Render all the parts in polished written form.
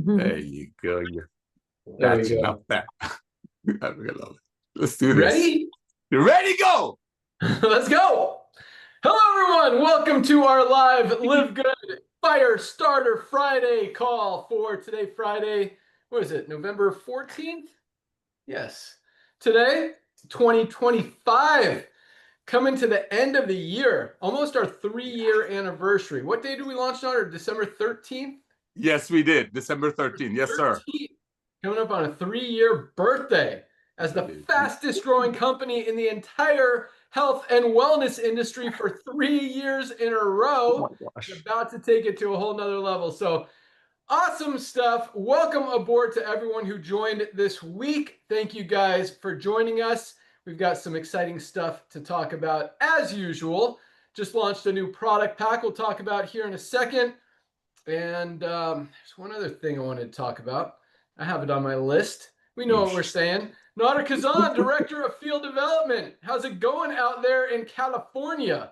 There you go. You're There we catching go. up there. I love it. Let's do this. Ready? You ready? Go! Let's go. Hello, everyone. Welcome to our live LiveGood Firestarter Friday call for today, Friday. What is it? November 14th? Yes. Today, 2025. Coming to the end of the year, almost our 3-year anniversary. What day do we launch on? Or December 13th? Yes, we did. December 13th. Yes, sir. Coming up on a 3-year birthday as the fastest growing company in the entire health and wellness industry for 3 years in a row. Oh my gosh. About to take it to a whole nother level. So awesome stuff. Welcome aboard to everyone who joined this week. Thank you guys for joining us. We've got some exciting stuff to talk about as usual. Just launched a new product pack we'll talk about here in a second. And there's one other thing I wanted to talk about. I have it on my list. We know what we're saying. Nader Kazan, Director of Field Development. How's it going out there in California?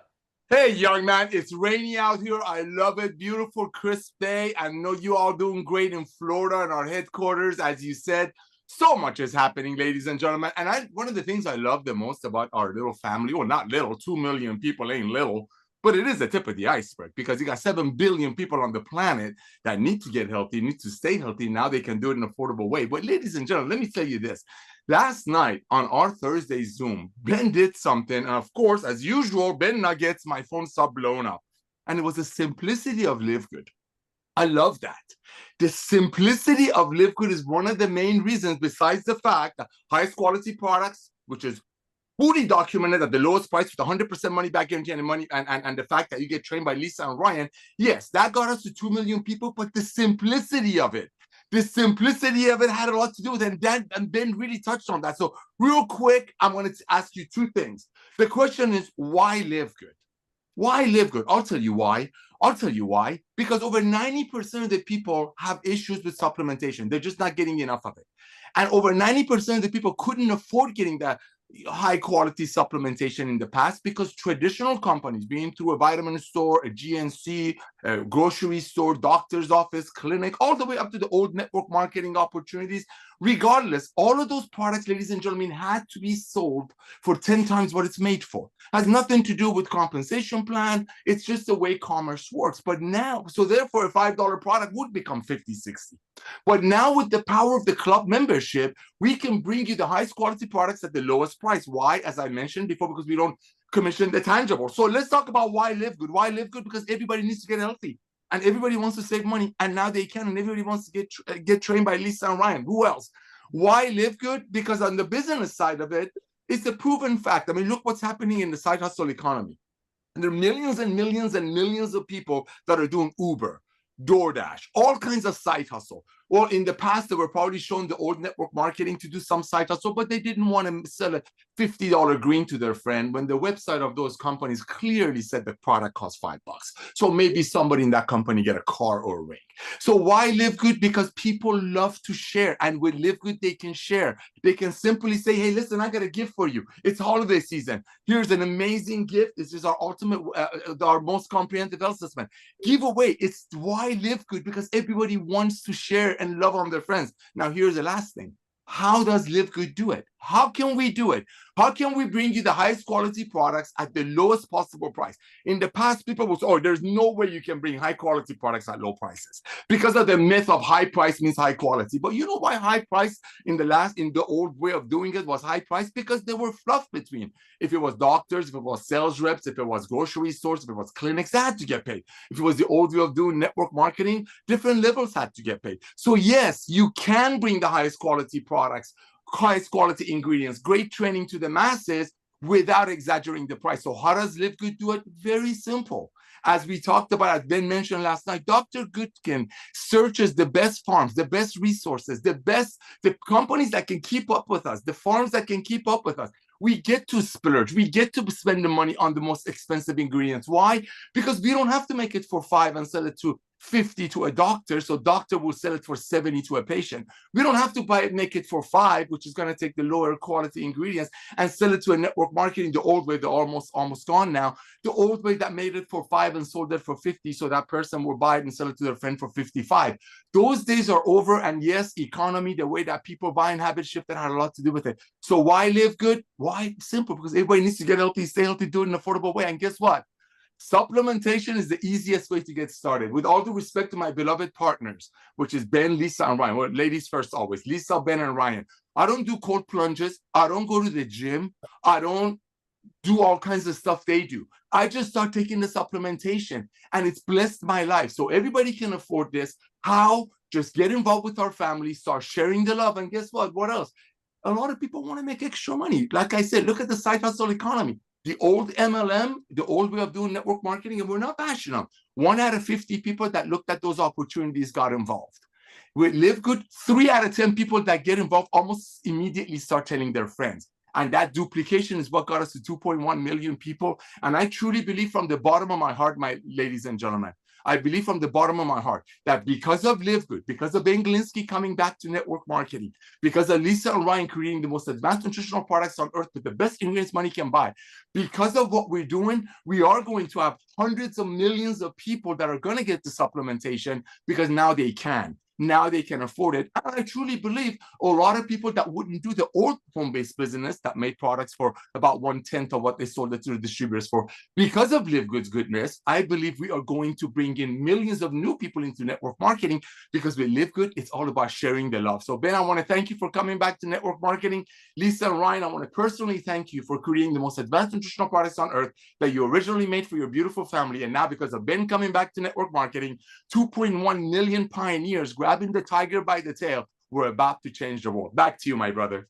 Hey, young man, it's rainy out here. I love it. Beautiful, crisp day. I know you all doing great in Florida and our headquarters, as you said. So much is happening, ladies and gentlemen. And one of the things I love the most about our little family, well, not little, 2 million people ain't little, but it is the tip of the iceberg because you got 7 billion people on the planet that need to get healthy, need to stay healthy. Now they can do it in an affordable way. But ladies and gentlemen, let me tell you this. Last night on our Thursday Zoom, Ben did something. And of course, as usual, Ben Nuggets, my phone stopped blowing up. And it was the simplicity of LiveGood. I love that. The simplicity of LiveGood is one of the main reasons, besides the fact that highest quality products, which is fully documented at the lowest price with 100% money back guarantee and money, and the fact that you get trained by Lisa and Ryan, yes, that got us to 2 million people, but the simplicity of it had a lot to do with it, and Ben really touched on that. So real quick, I'm going to ask you 2 things. The question is, why LiveGood? Why LiveGood? I'll tell you why. Because over 90% of the people have issues with supplementation. They're just not getting enough of it. And over 90% of the people couldn't afford getting that high quality supplementation in the past because traditional companies, being through a vitamin store, a GNC, a grocery store, doctor's office, clinic, all the way up to the old network marketing opportunities, regardless, all of those products, ladies and gentlemen, had to be sold for 10 times what it's made for. Has nothing to do with compensation plan. It's just the way commerce works. But now, so therefore a $5 product would become 50, 60. But now with the power of the club membership, we can bring you the highest quality products at the lowest price. Why? As I mentioned before, because we don't commission the tangible. So let's talk about why LiveGood. Why LiveGood? Because everybody needs to get healthy. And everybody wants to save money, and now they can, and everybody wants to get trained by Lisa and Ryan. Who else? Why LiveGood? Because on the business side of it, it's a proven fact. I mean, look what's happening in the side hustle economy. And there are millions and millions and millions of people that are doing Uber, DoorDash, all kinds of side hustle. Well, in the past, they were probably shown the old network marketing to do some side hustle, but they didn't want to sell a $50 green to their friend when the website of those companies clearly said the product costs $5. So maybe somebody in that company get a car or a ring. So why LiveGood? Because people love to share, and with LiveGood, they can share. They can simply say, hey, listen, I got a gift for you. It's holiday season. Here's an amazing gift. This is our ultimate, our most comprehensive health assessment. Giveaway. It's why LiveGood, because everybody wants to share and love on their friends. Now, here's the last thing. How does LiveGood do it? How can we do it? How can we bring you the highest quality products at the lowest possible price? In the past, people would say, oh, there's no way you can bring high quality products at low prices because of the myth of high price means high quality. But you know why high price in the old way of doing it was high price? Because there were fluff between. If it was doctors, if it was sales reps, if it was grocery stores, if it was clinics, they had to get paid. If it was the old way of doing network marketing, different levels had to get paid. So yes, you can bring the highest quality products, highest quality ingredients, great training to the masses without exaggerating the price. So how does LiveGood do it? Very simple. As we talked about, as Ben mentioned last night, Dr. Goodkin searches the best farms, the best resources, the companies that can keep up with us, the farms that can keep up with us. We get to splurge. We get to spend the money on the most expensive ingredients. Why? Because we don't have to make it for $5 and sell it to 50 to a doctor, so doctor will sell it for 70 to a patient. We don't have to make it for 5, which is going to take the lower quality ingredients and sell it to a network marketing the old way. They're almost gone now. The old way that made it for 5 and sold it for 50, so that person will buy it and sell it to their friend for 55. Those days are over. And yes, economy, the way that people buy and habit shifted had a lot to do with it. So why live good? Why? Simple, because everybody needs to get healthy, stay healthy, do it in an affordable way. And guess what? Supplementation is the easiest way to get started. With all due respect to my beloved partners, which is Ben, Lisa, and Ryan. Well, ladies first always. Lisa, Ben, and Ryan. I don't do cold plunges. I don't go to the gym. I don't do all kinds of stuff they do. I just start taking the supplementation, and it's blessed my life. So everybody can afford this. How? Just get involved with our family, start sharing the love, and guess what? What else? A lot of people want to make extra money. Like I said, look at the side hustle economy. The old MLM, the old way of doing network marketing, and we're not bashing them. 1 out of 50 people that looked at those opportunities got involved. With LiveGood, 3 out of 10 people that get involved almost immediately start telling their friends. And that duplication is what got us to 2.1 million people. And I truly believe from the bottom of my heart, my ladies and gentlemen, I believe from the bottom of my heart that because of LiveGood, because of Ben Glinsky coming back to network marketing, because of Lisa and Ryan creating the most advanced nutritional products on earth with the best ingredients money can buy, because of what we're doing, we are going to have hundreds of millions of people that are going to get the supplementation because now they can. Now they can afford it. And I truly believe a lot of people that wouldn't do the old home-based business that made products for about 1/10 of what they sold it to the distributors for, because of LiveGood's goodness, I believe we are going to bring in millions of new people into network marketing, because with LiveGood, it's all about sharing the love. So Ben, I want to thank you for coming back to network marketing. Lisa and Ryan, I want to personally thank you for creating the most advanced nutritional products on earth that you originally made for your beautiful family. And now because of Ben coming back to network marketing, 2.1 million pioneers grabbing the tiger by the tail, we're about to change the world. Back to you, my brother.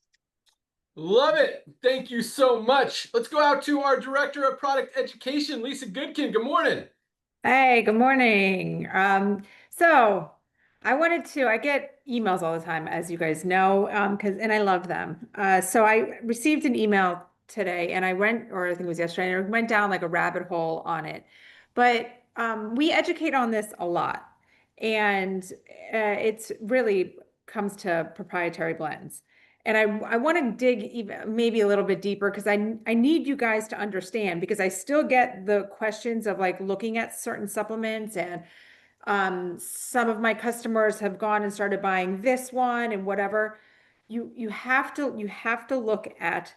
Love it. Thank you so much. Let's go out to our Director of Product Education, Lisa Goodkin. Good morning. Hey, good morning. So I get emails all the time, as you guys know, and I love them. So I received an email today, and or I think it was yesterday, and I went down like a rabbit hole on it. But we educate on this a lot, and it's really comes to proprietary blends. And I want to dig even maybe a little bit deeper, because I need you guys to understand, because I still get the questions of like looking at certain supplements, and some of my customers have gone and started buying this one and whatever. You have to look at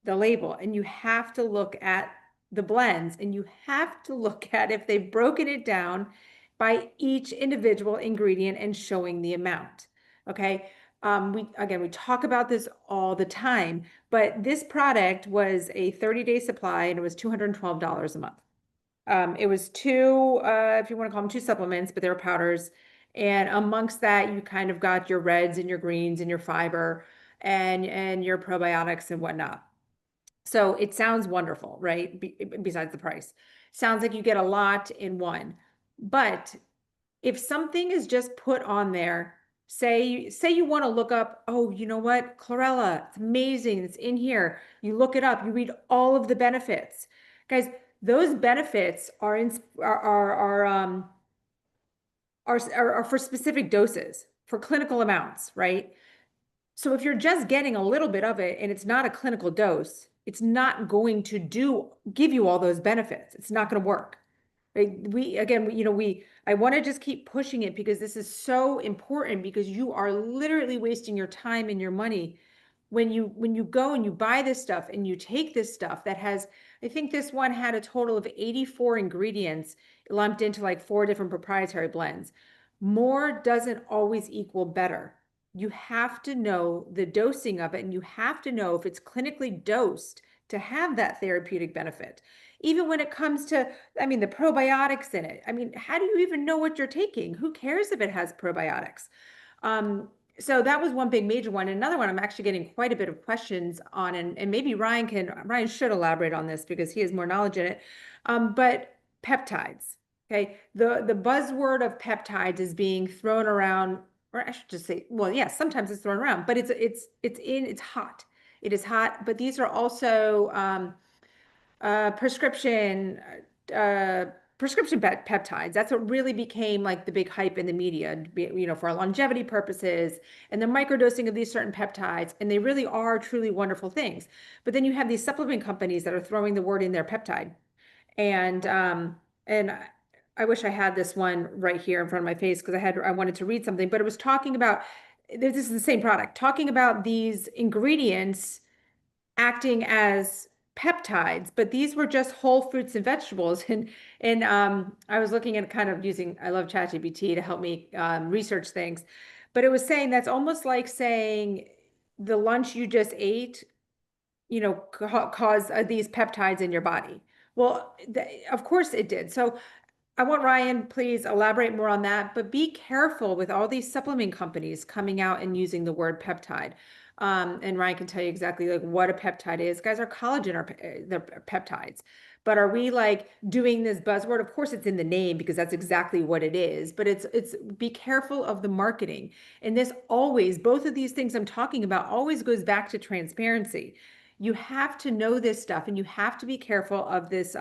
the label, and you have to look at the blends, and you have to look at if they've broken it down by each individual ingredient and showing the amount. Okay. We talk about this all the time, but this product was a 30-day supply, and it was $212 a month. It was two, if you want to call them two supplements, but they were powders. And amongst that, you kind of got your reds and your greens and your fiber and your probiotics and whatnot. So it sounds wonderful, right? Besides the price. Sounds like you get a lot in one. But if something is just put on there, say you want to look up, oh, you know what, chlorella, it's amazing, it's in here. You look it up, you read all of the benefits. Guys, those benefits are for specific doses, for clinical amounts, right? So if you're just getting a little bit of it and it's not a clinical dose, it's not going to give you all those benefits. It's not going to work. Right? I want to just keep pushing it, because this is so important, because you are literally wasting your time and your money when you go and you buy this stuff and you take this stuff that has, I think this one had a total of 84 ingredients lumped into like 4 different proprietary blends. More doesn't always equal better. You have to know the dosing of it, and you have to know if it's clinically dosed to have that therapeutic benefit. Even when it comes to, the probiotics in it. How do you even know what you're taking? Who cares if it has probiotics? So that was one big major one. Another one I'm actually getting quite a bit of questions on, and maybe Ryan should elaborate on this, because he has more knowledge in it. But peptides, okay? The buzzword of peptides is being thrown around, or I should just say, well, yes, sometimes it's thrown around, but it's hot. It is hot, but these are also prescription prescription peptides. That's what really became like the big hype in the media, for longevity purposes and the microdosing of these certain peptides. And they really are truly wonderful things. But then you have these supplement companies that are throwing the word in their peptide. And I wish I had this one right here in front of my face because I wanted to read something, but it was talking about, this is the same product, talking about these ingredients acting as peptides, but these were just whole fruits and vegetables. And I was looking at kind of using, I love ChatGPT to help me research things, but it was saying that's almost like saying the lunch you just ate, cause these peptides in your body. Well, of course it did. So I want Ryan, please elaborate more on that, but be careful with all these supplement companies coming out and using the word peptide. And Ryan can tell you exactly like what a peptide is. Guys, our collagen are they're peptides. But are we like doing this buzzword? Of course it's in the name because that's exactly what it is, but it's be careful of the marketing. And this always, both of these things I'm talking about always goes back to transparency. You have to know this stuff and you have to be careful of this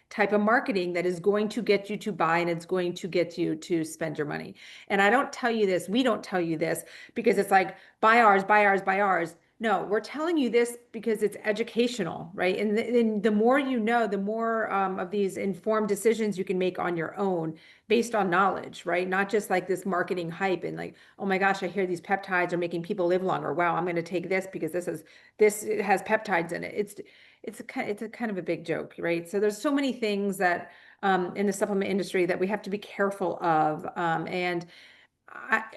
type of marketing that is going to get you to buy and it's going to get you to spend your money. And I don't tell you this, we don't tell you this because it's like buy ours, buy ours, buy ours. No, we're telling you this because it's educational, right? And the more you know, the more of these informed decisions you can make on your own based on knowledge, right? Not just like this marketing hype and like, oh my gosh, I hear these peptides are making people live longer. Wow, I'm going to take this because it has peptides in it. It's a kind of a big joke, right? So there's so many things that in the supplement industry that we have to be careful of, and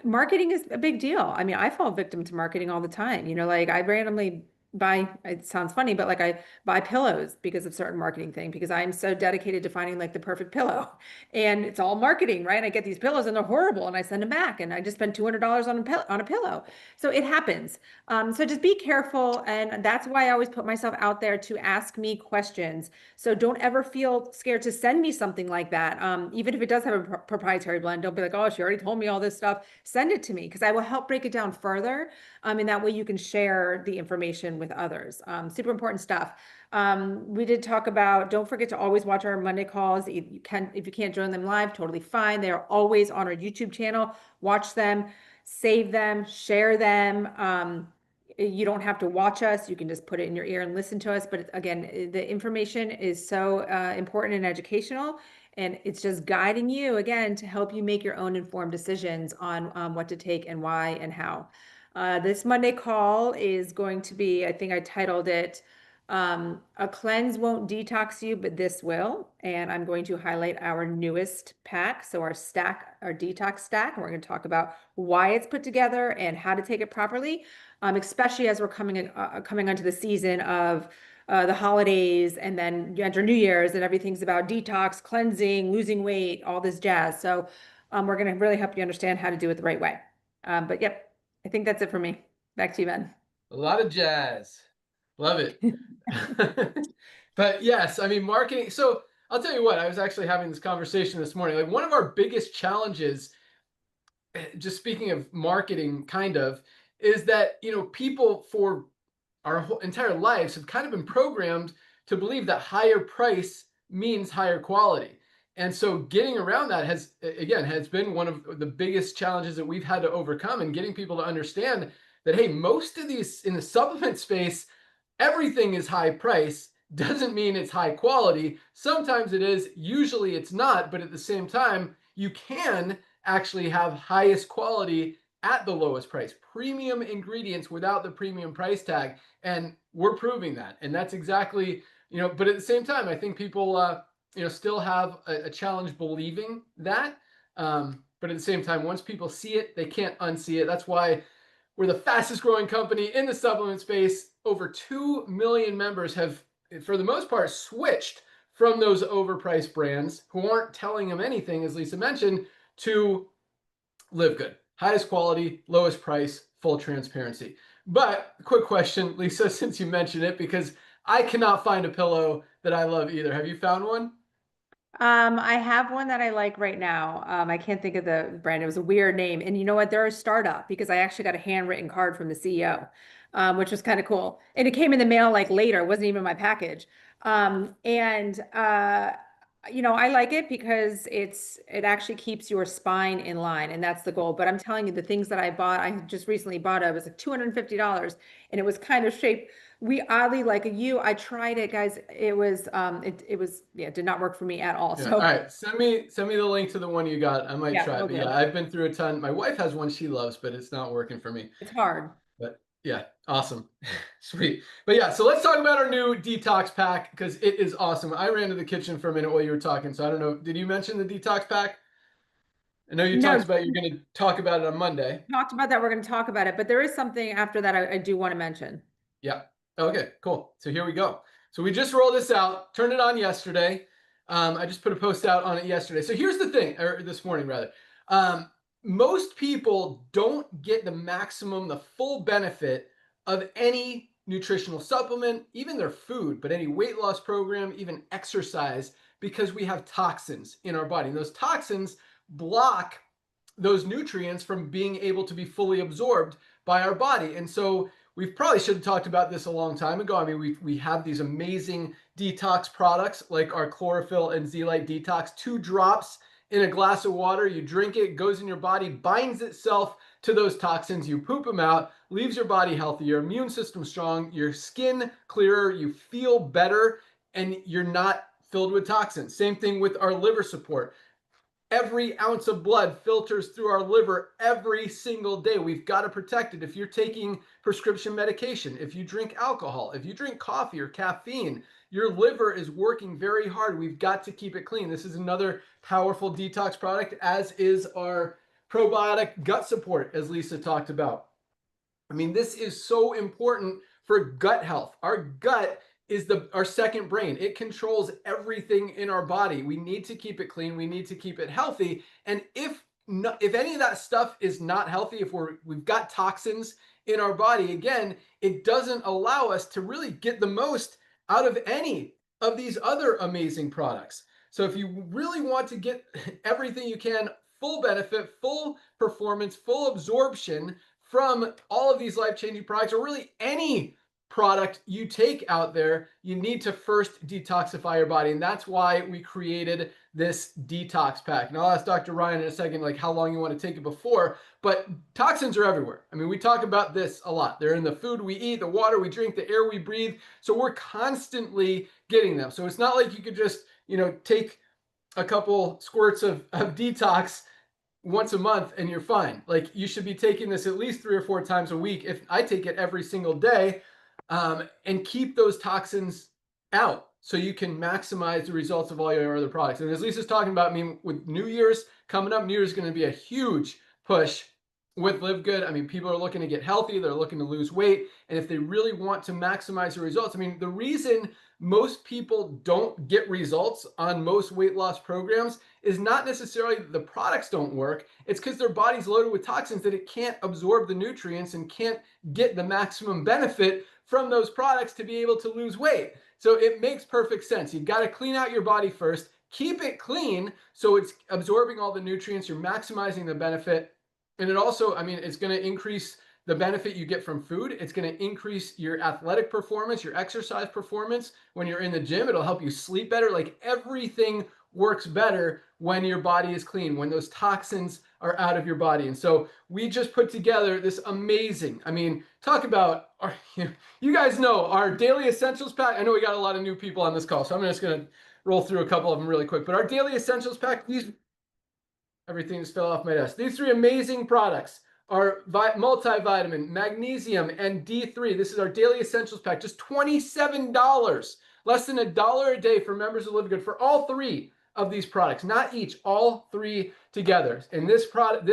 marketing is a big deal. I mean, I fall victim to marketing all the time. Like I randomly buy, it sounds funny, but like I buy pillows because of certain marketing thing, because I'm so dedicated to finding like the perfect pillow. And it's all marketing, right? And I get these pillows and they're horrible and I send them back and I just spend $200 on a pillow. So it happens. So just be careful. And that's why I always put myself out there to ask me questions. So don't ever feel scared to send me something like that. Even if it does have a proprietary blend, don't be like, oh, she already told me all this stuff. Send it to me because I will help break it down further. And that way you can share the information with others. Super important stuff. We did talk about, don't forget to always watch our Monday calls. If you can't join them live, totally fine. They are always on our YouTube channel. Watch them, save them, share them. You don't have to watch us. You can just put it in your ear and listen to us. But again, the information is so important and educational. And it's just guiding you, again, to help you make your own informed decisions on what to take and why and how. This Monday call is going to be, I think I titled it, A Cleanse Won't Detox You, but This Will. And I'm going to highlight our newest pack. So our detox stack. And we're going to talk about why it's put together and how to take it properly, especially as we're coming onto the season of the holidays, and then you enter New Year's and everything's about detox, cleansing, losing weight, all this jazz. So we're going to really help you understand how to do it the right way. But yep, I think that's it for me. Back to you, Ben. A lot of jazz. Love it. But yes, I mean, marketing. So I'll tell you what, I was actually having this conversation this morning. Like one of our biggest challenges, just speaking of marketing, kind of, is that, people for our whole entire lives have kind of been programmed to believe that higher price means higher quality. And so getting around that has been one of the biggest challenges that we've had to overcome, and getting people to understand that, hey, most of these in the supplement space, everything is high price doesn't mean it's high quality. Sometimes it is, usually it's not, but at the same time, you can actually have highest quality at the lowest price, premium ingredients without the premium price tag. And we're proving that. And that's exactly, but at the same time, I think people, still have a challenge believing that. But at the same time, once people see it, they can't unsee it. That's why we're the fastest growing company in the supplement space. Over 2 million members have, for the most part, switched from those overpriced brands who aren't telling them anything, as Lisa mentioned, to LiveGood. Highest quality, lowest price, full transparency. But quick question, Lisa, since you mentioned it, because I cannot find a pillow that I love either. Have you found one? I have one that I like right now. I can't think of the brand. It was a weird name. And you know what? They're a startup because I actually got a handwritten card from the CEO, which was kind of cool. And it came in the mail like later. It wasn't even my package. And You know, I like it because it actually keeps your spine in line, and that's the goal. But I'm telling you, the things that I bought, I just recently bought it was like $250, and it was kind of shaped. We oddly like you. I tried it, guys. It was it was yeah, it did not work for me at all. Yeah. So All right, send me the link to the one you got. I might yeah, try it. will But do. yeah, I've been through a ton. My wife has one she loves, but it's not working for me. It's hard. But yeah, awesome. Sweet. But yeah, so let's talk about our new detox pack because it is awesome. I ran to the kitchen for a minute while you were talking, so I don't know. Did you mention the detox pack? I know you No, talked about you're going to talk about it on Monday. talked about that. We're going to talk about it, but there is something after that I do want to mention. Yeah. Okay, cool. So here we go. So we just rolled this out, turned it on yesterday. I just put a post out on it yesterday. So here's the thing, or this morning rather. Most people don't get the maximum, the full benefit of any nutritional supplement, even their food, but any weight loss program, even exercise, because we have toxins in our body. And those toxins block those nutrients from being able to be fully absorbed by our body. And so we probably should have talked about this a long time ago. I mean, we have these amazing detox products like our chlorophyll and Z-Lite detox, 2 drops in a glass of water. You drink it, goes in your body, binds itself to those toxins. You poop them out, leaves your body healthy, your immune system strong, your skin clearer, you feel better, and you're not filled with toxins. Same thing with our liver support. Every ounce of blood filters through our liver every single day. We've got to protect it. If you're taking prescription medication, if you drink alcohol, if you drink coffee or caffeine, your liver is working very hard. We've got to keep it clean. This is another powerful detox product, as is our probiotic gut support, as Lisa talked about. I mean, this is so important for gut health. Our gut is our second brain. It controls everything in our body. We need to keep it clean. We need to keep it healthy. And if any of that stuff is not healthy, if we've got toxins in our body, again, it doesn't allow us to really get the most out of any of these other amazing products. So if you really want to get everything you can, full benefit, full performance, full absorption from all of these life-changing products, or really any product you take out there, you need to first detoxify your body. And that's why we created this detox pack. And I'll ask Dr. Ryan in a second, like how long you want to take it before, but toxins are everywhere. I mean, we talk about this a lot. They're in the food we eat, the water we drink, the air we breathe. So we're constantly getting them. So it's not like you could just, take a couple squirts of detox once a month and you're fine. Like, you should be taking this at least 3 or 4 times a week. If I take it every single day, and keep those toxins out so you can maximize the results of all your other products. And as Lisa's talking about, I mean, with New Year's coming up, New Year's is going to be a huge push with LiveGood. I mean, people are looking to get healthy, they're looking to lose weight, and if they really want to maximize the results, I mean, the reason most people don't get results on most weight loss programs is not necessarily that the products don't work. It's because their body's loaded with toxins that it can't absorb the nutrients and can't get the maximum benefit from those products to be able to lose weight. So it makes perfect sense. You've got to clean out your body first, keep it clean so it's absorbing all the nutrients, you're maximizing the benefit. And it also, I mean, it's going to increase the benefit you get from food. It's going to increase your athletic performance, your exercise performance. When you're in the gym, it'll help you sleep better. Like, everything works better when your body is clean, when those toxins are out of your body. And so we just put together this amazing, I mean, talk about our, you guys know our daily essentials pack. I know we got a lot of new people on this call, so I'm just going to roll through a couple of them really quick. But our daily essentials pack, everything just fell off my desk. These 3 amazing products are multivitamin, magnesium, and D3. This is our daily essentials pack, just $27, less than $1 a day for members of LiveGood for all 3 of these products, not each, all 3 together. And this product,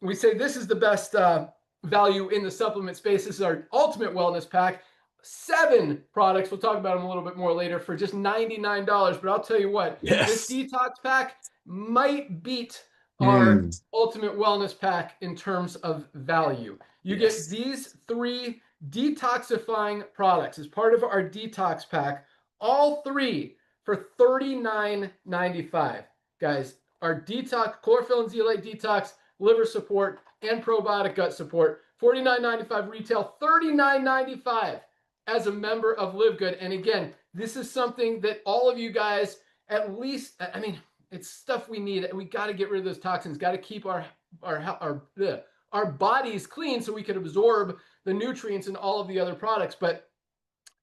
we say this is the best value in the supplement space. This is our ultimate wellness pack. 7 products, we'll talk about them a little bit more later, for just $99. But I'll tell you what, Yes. this detox pack might beat our ultimate wellness pack in terms of value. You get these 3 detoxifying products as part of our detox pack, all 3 for $39.95. Guys, our detox, chlorophyll and zeolite detox, liver support, and probiotic gut support, $49.95 retail, $39.95 as a member of LiveGood. And again, this is something that all of you guys at least, I mean, it's stuff we need. We got to get rid of those toxins, got to keep our bodies clean so we can absorb the nutrients and all of the other products. But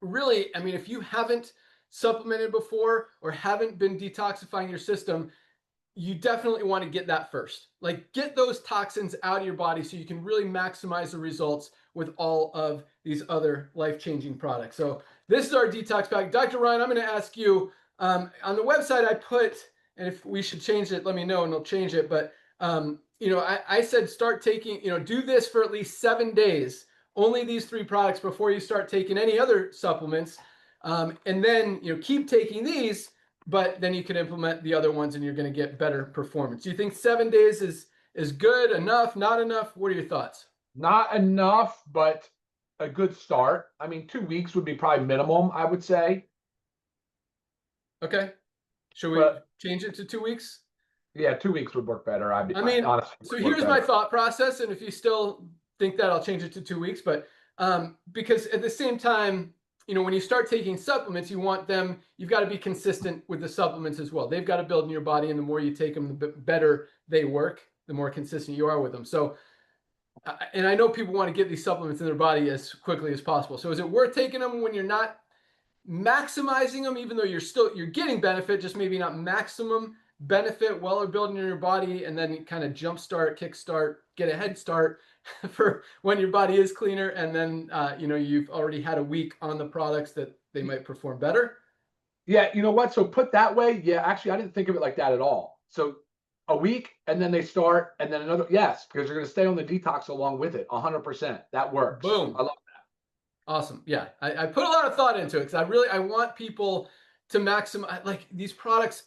really, I mean, if you haven't supplemented before or haven't been detoxifying your system, you definitely want to get that first. Like, get those toxins out of your body so you can really maximize the results with all of these other life-changing products. So this is our detox pack. Dr. Ryan, I'm going to ask you, on the website I put, and if we should change it, let me know and I'll change it. But, you know, I said start taking, you know, do this for at least 7 days, only these 3 products before you start taking any other supplements. And then, you know, keep taking these, but then you can implement the other ones and you're going to get better performance. Do you think 7 days is good, enough, not enough? What are your thoughts? Not enough, but a good start. I mean, 2 weeks would be probably minimum, I would say. Okay. Should we change it to 2 weeks? Yeah, 2 weeks would work better. I mean, honestly, so here's my thought process. And if you still think that, I'll change it to 2 weeks. But because at the same time, you know, when you start taking supplements, you want them, you've got to be consistent with the supplements as well. They've got to build in your body, and the more you take them, the better they work, the more consistent you are with them. So, and I know people want to get these supplements in their body as quickly as possible. So is it worth taking them when you're not maximizing them, even though you're getting benefit, just maybe not maximum benefit while they're building in your body, and then kind of jumpstart, kickstart, get a head start for when your body is cleaner, and then you know, you've already had a week on the products that they might perform better? Yeah, you know what? So put that way, yeah, actually, I didn't think of it like that at all. So a week, and then they start, and then another, yes, because you're going to stay on the detox along with it, 100%. That works. Boom. I love that. Awesome. Yeah, I put a lot of thought into it because I want people to maximize, like, these products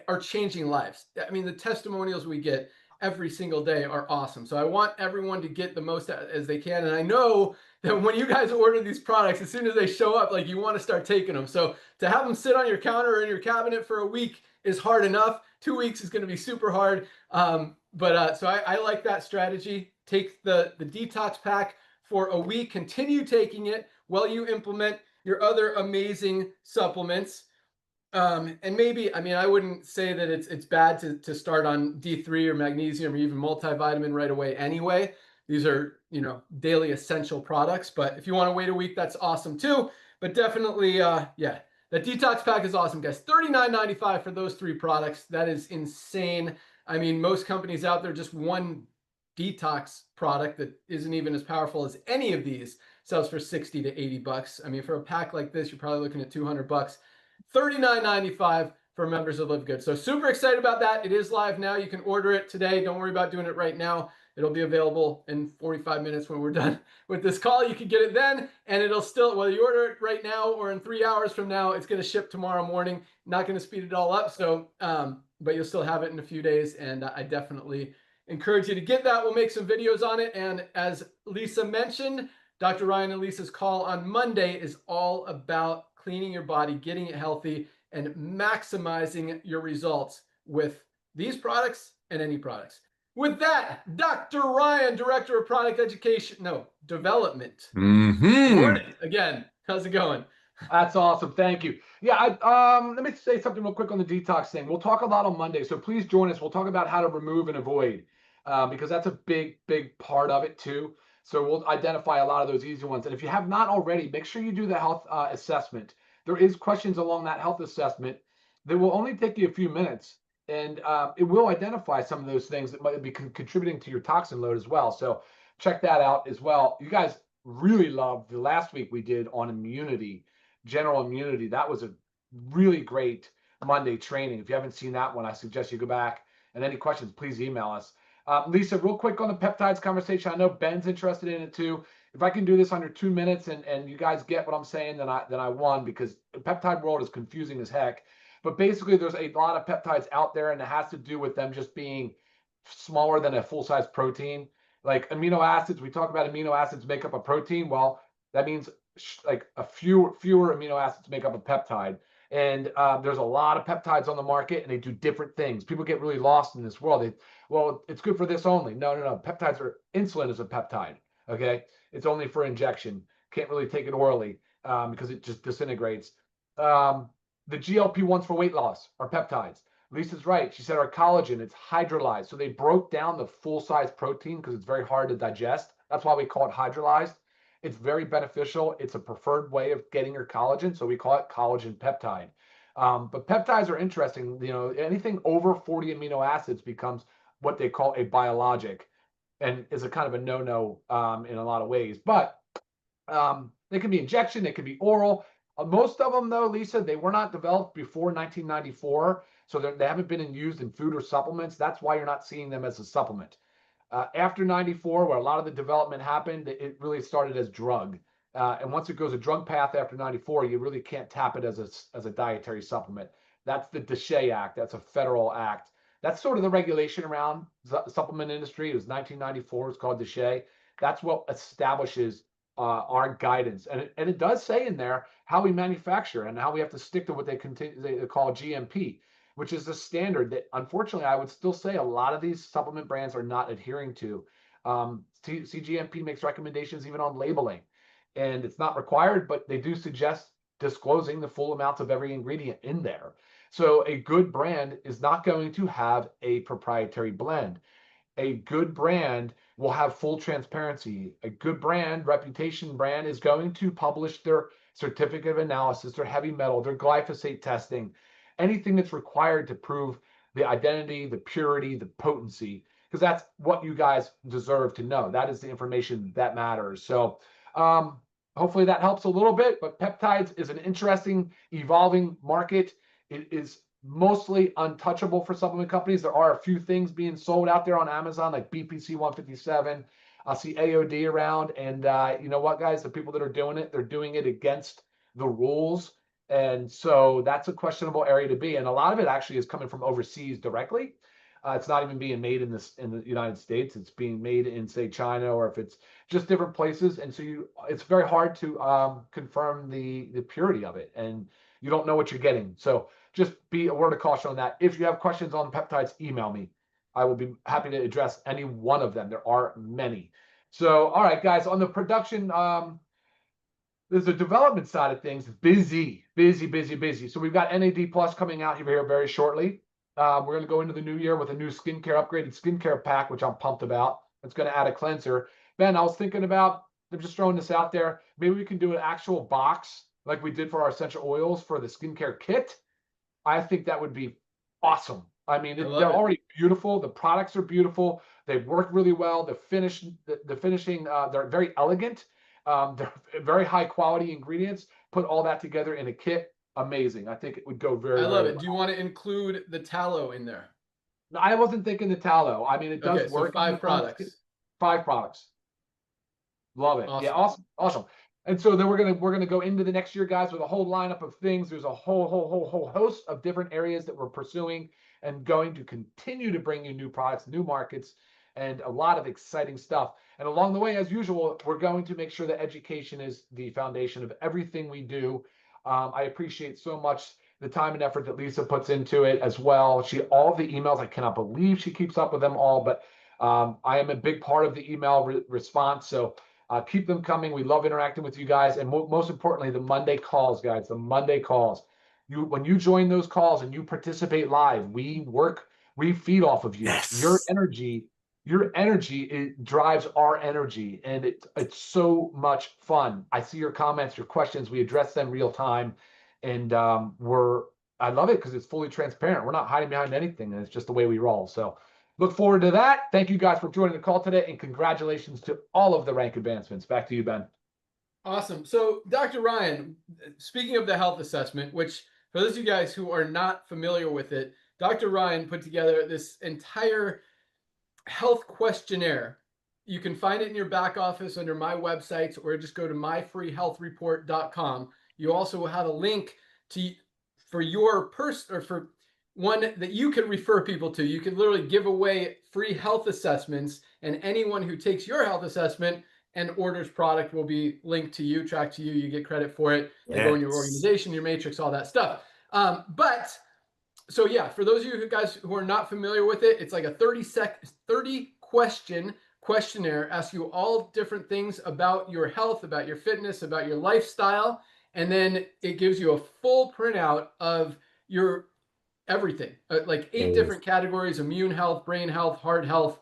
are changing lives. I mean, the testimonials we get every single day are awesome. So I want everyone to get the most as they can. And I know that when you guys order these products, as soon as they show up, like, you want to start taking them. So to have them sit on your counter or in your cabinet for a week is hard enough. 2 weeks is going to be super hard. So I like that strategy. Take the detox pack for a week, continue taking it while you implement your other amazing supplements. And maybe, I mean, I wouldn't say that it's bad to start on D3 or magnesium or even multivitamin right away anyway. These are, you know, daily essential products. But if you want to wait a week, that's awesome too. But definitely, yeah, the detox pack is awesome, guys. $39.95 for those 3 products. That is insane. I mean, most companies out there, just one detox product that isn't even as powerful as any of these sells for 60 to 80 bucks. I mean, for a pack like this, you're probably looking at 200 bucks. $39.95 for members of LiveGood. So super excited about that. It is live now. You can order it today. Don't worry about doing it right now. It'll be available in 45 minutes when we're done with this call. You can get it then, and it'll still, whether you order it right now or in 3 hours from now, it's going to ship tomorrow morning. Not going to speed it all up. So, but you'll still have it in a few days. And I definitely encourage you to get that. We'll make some videos on it. And as Lisa mentioned, Dr. Ryan and Lisa's call on Monday is all about cleaning your body, getting it healthy, and maximizing your results with these products and any products. With that, Dr. Ryan, Director of Product Development. Mm-hmm. Morning again. How's it going? That's awesome. Thank you. Yeah, let me say something real quick on the detox thing. We'll talk a lot on Monday, so please join us. We'll talk about how to remove and avoid, because that's a big part of it too. So we'll identify a lot of those easy ones. And if you have not already, make sure you do the health assessment. There is questions along that health assessment that will only take you a few minutes, and it will identify some of those things that might be contributing to your toxin load as well. So check that out as well. You guys really loved the last week we did on immunity, general immunity. That was a really great Monday training. If you haven't seen that one, I suggest you go back. And any questions, please email us. Lisa, real quick on the peptides conversation. I know Ben's interested in it too. If I can do this under 2 minutes and you guys get what I'm saying, then I won, because the peptide world is confusing as heck. But basically, there's a lot of peptides out there, and it has to do with them just being smaller than a full-size protein. Like amino acids, we talk about amino acids make up a protein. Well, that means like a fewer amino acids make up a peptide. And there's a lot of peptides on the market, and they do different things. People get really lost in this world. Well, it's good for this only. No. Peptides insulin is a peptide. Okay, it's only for injection. Can't really take it orally because it just disintegrates. The GLP-1s for weight loss are peptides. Lisa's right. She said our collagen, it's hydrolyzed. So they broke down the full-size protein because it's very hard to digest. That's why we call it hydrolyzed. It's very beneficial. It's a preferred way of getting your collagen. So we call it collagen peptide. But peptides are interesting. You know, anything over 40 amino acids becomes what they call a biologic and is a kind of a no-no in a lot of ways. But they can be injection, they can be oral. Most of them, though, Lisa, they were not developed before 1994, so they haven't been used in food or supplements. That's why you're not seeing them as a supplement. After 94, where a lot of the development happened, it really started as drug. And once it goes a drug path after 94, you really can't tap it as a dietary supplement. That's the DSHEA Act. That's a federal act. That's sort of the regulation around the supplement industry. It was 1994. It's called DSHEA. That's what establishes our guidance, and it does say in there how we manufacture and how we have to stick to what they call GMP, which is the standard that unfortunately I would still say a lot of these supplement brands are not adhering to. CGMP makes recommendations even on labeling, and it's not required, but they do suggest disclosing the full amounts of every ingredient in there. So a good brand is not going to have a proprietary blend. A good brand will have full transparency. A good brand, reputation brand, is going to publish their certificate of analysis, their heavy metal, their glyphosate testing, anything that's required to prove the identity, the purity, the potency, because that's what you guys deserve to know. That is the information that matters. So hopefully that helps a little bit, but peptides is an interesting, evolving market. It is mostly untouchable for supplement companies. There are a few things being sold out there on Amazon, like BPC 157. I see AOD around, and you know what, guys? The people that are doing it, they're doing it against the rules, and so that's a questionable area to be. And a lot of it actually is coming from overseas directly. It's not even being made in the United States. It's being made in, say, China, or if it's just different places. And so it's very hard to confirm the purity of it, and you don't know what you're getting. So just be a word of caution on that. If you have questions on peptides, email me. I will be happy to address any one of them. There are many. So, all right, guys, on the production, there's the development side of things. Busy. So we've got NAD Plus coming out here very shortly. We're going to go into the new year with a new skincare, upgraded skincare pack, which I'm pumped about. It's going to add a cleanser. Ben, I was thinking about, I'm just throwing this out there, maybe we can do an actual box like we did for our essential oils for the skincare kit. I think that would be awesome. I mean, they're already beautiful. The products are beautiful. They work really well. The finishing, they're very elegant. They're very high quality ingredients. Put all that together in a kit. Amazing. I think it would go very well. I love it. Do you want to include the tallow in there? No, I wasn't thinking the tallow. I mean, it does Okay, work. So 5 products. 5 products. Love it. Awesome. Yeah, awesome. And so then we're gonna go into the next year, guys, with a whole lineup of things. There's a whole host of different areas that we're pursuing and going to continue to bring you new products, new markets, and a lot of exciting stuff. And along the way, as usual, we're going to make sure that education is the foundation of everything we do. I appreciate so much the time and effort that Lisa puts into it as well. All the emails, I cannot believe she keeps up with them all, but I am a big part of the email response. So keep them coming. We love interacting with you guys. And most importantly, the Monday calls, guys, the Monday calls. When you join those calls and you participate live, we feed off of you. Yes. Your energy, it drives our energy, and it's so much fun. I see your comments, your questions. We address them real time, and I love it because it's fully transparent. We're not hiding behind anything, and it's just the way we roll. So look forward to that. Thank you guys for joining the call today, and congratulations to all of the rank advancements. Back to you, Ben. Awesome. So Dr. Ryan, speaking of the health assessment, which for those of you guys who are not familiar with it, Dr. Ryan put together this entire health questionnaire. You can find it in your back office under my websites, or just go to myfreehealthreport.com. You also will have a link for one that you can refer people to. You can literally give away free health assessments, and anyone who takes your health assessment and orders product will be linked to you, tracked to you. You get credit for it. They go in your organization, your matrix, all that stuff. So yeah, for those of you guys who are not familiar with it, it's like a 30 question questionnaire, asks you all different things about your health, about your fitness, about your lifestyle. And then it gives you a full printout of your everything, like 8 different categories: immune health, brain health, heart health,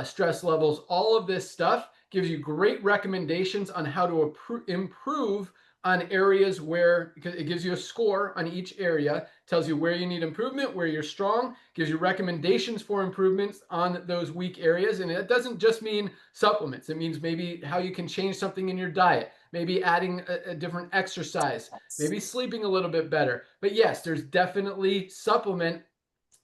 stress levels. All of this stuff gives you great recommendations on how to improve on areas where, because it gives you a score on each area, tells you where you need improvement, where you're strong, gives you recommendations for improvements on those weak areas. And it doesn't just mean supplements. It means maybe how you can change something in your diet, maybe adding a different exercise, maybe sleeping a little bit better. But yes, there's definitely supplement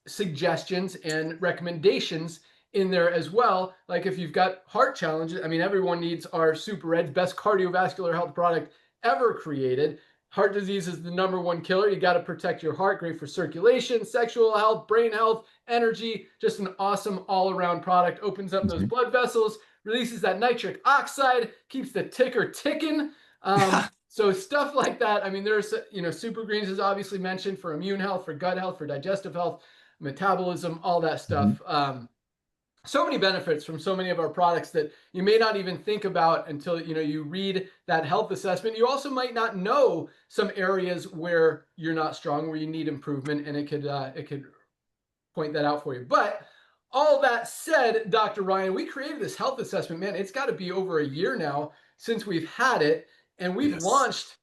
suggestions and recommendations in there as well. Like if you've got heart challenges, I mean, everyone needs our Super Ed's best cardiovascular health product ever created. Heart disease is the #1 killer. You got to protect your heart. Great for circulation, sexual health, brain health, energy. Just an awesome all-around product. Opens up those blood vessels, releases that nitric oxide, keeps the ticker ticking. So stuff like that. I mean, there's, Super Greens is obviously mentioned for immune health, for gut health, for digestive health, metabolism, all that stuff. So many benefits from so many of our products that you may not even think about until you read that health assessment. You also might not know some areas where you're not strong, where you need improvement, and it could point that out for you. But all that said, Dr. Ryan, we created this health assessment, man. It's got to be over a year now since we've had it, and we've launched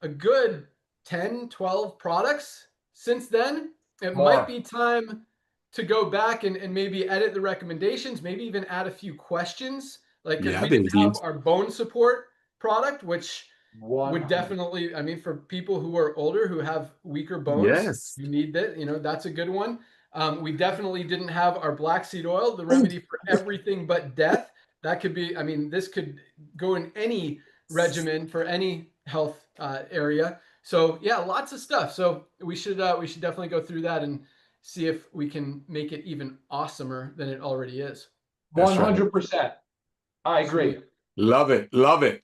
a good 10, 12 products since then. It might be time to go back and maybe edit the recommendations, maybe even add a few questions. Like, because we didn't have our bone support product, which would definitely, I mean, for people who are older, who have weaker bones, you need that, that's a good one. We definitely didn't have our black seed oil, the remedy for everything but death. That could be, I mean, this could go in any regimen for any health area. So yeah, lots of stuff. So we should definitely go through that and see if we can make it even awesomer than it already is. 100%. I agree. Love it. Love it.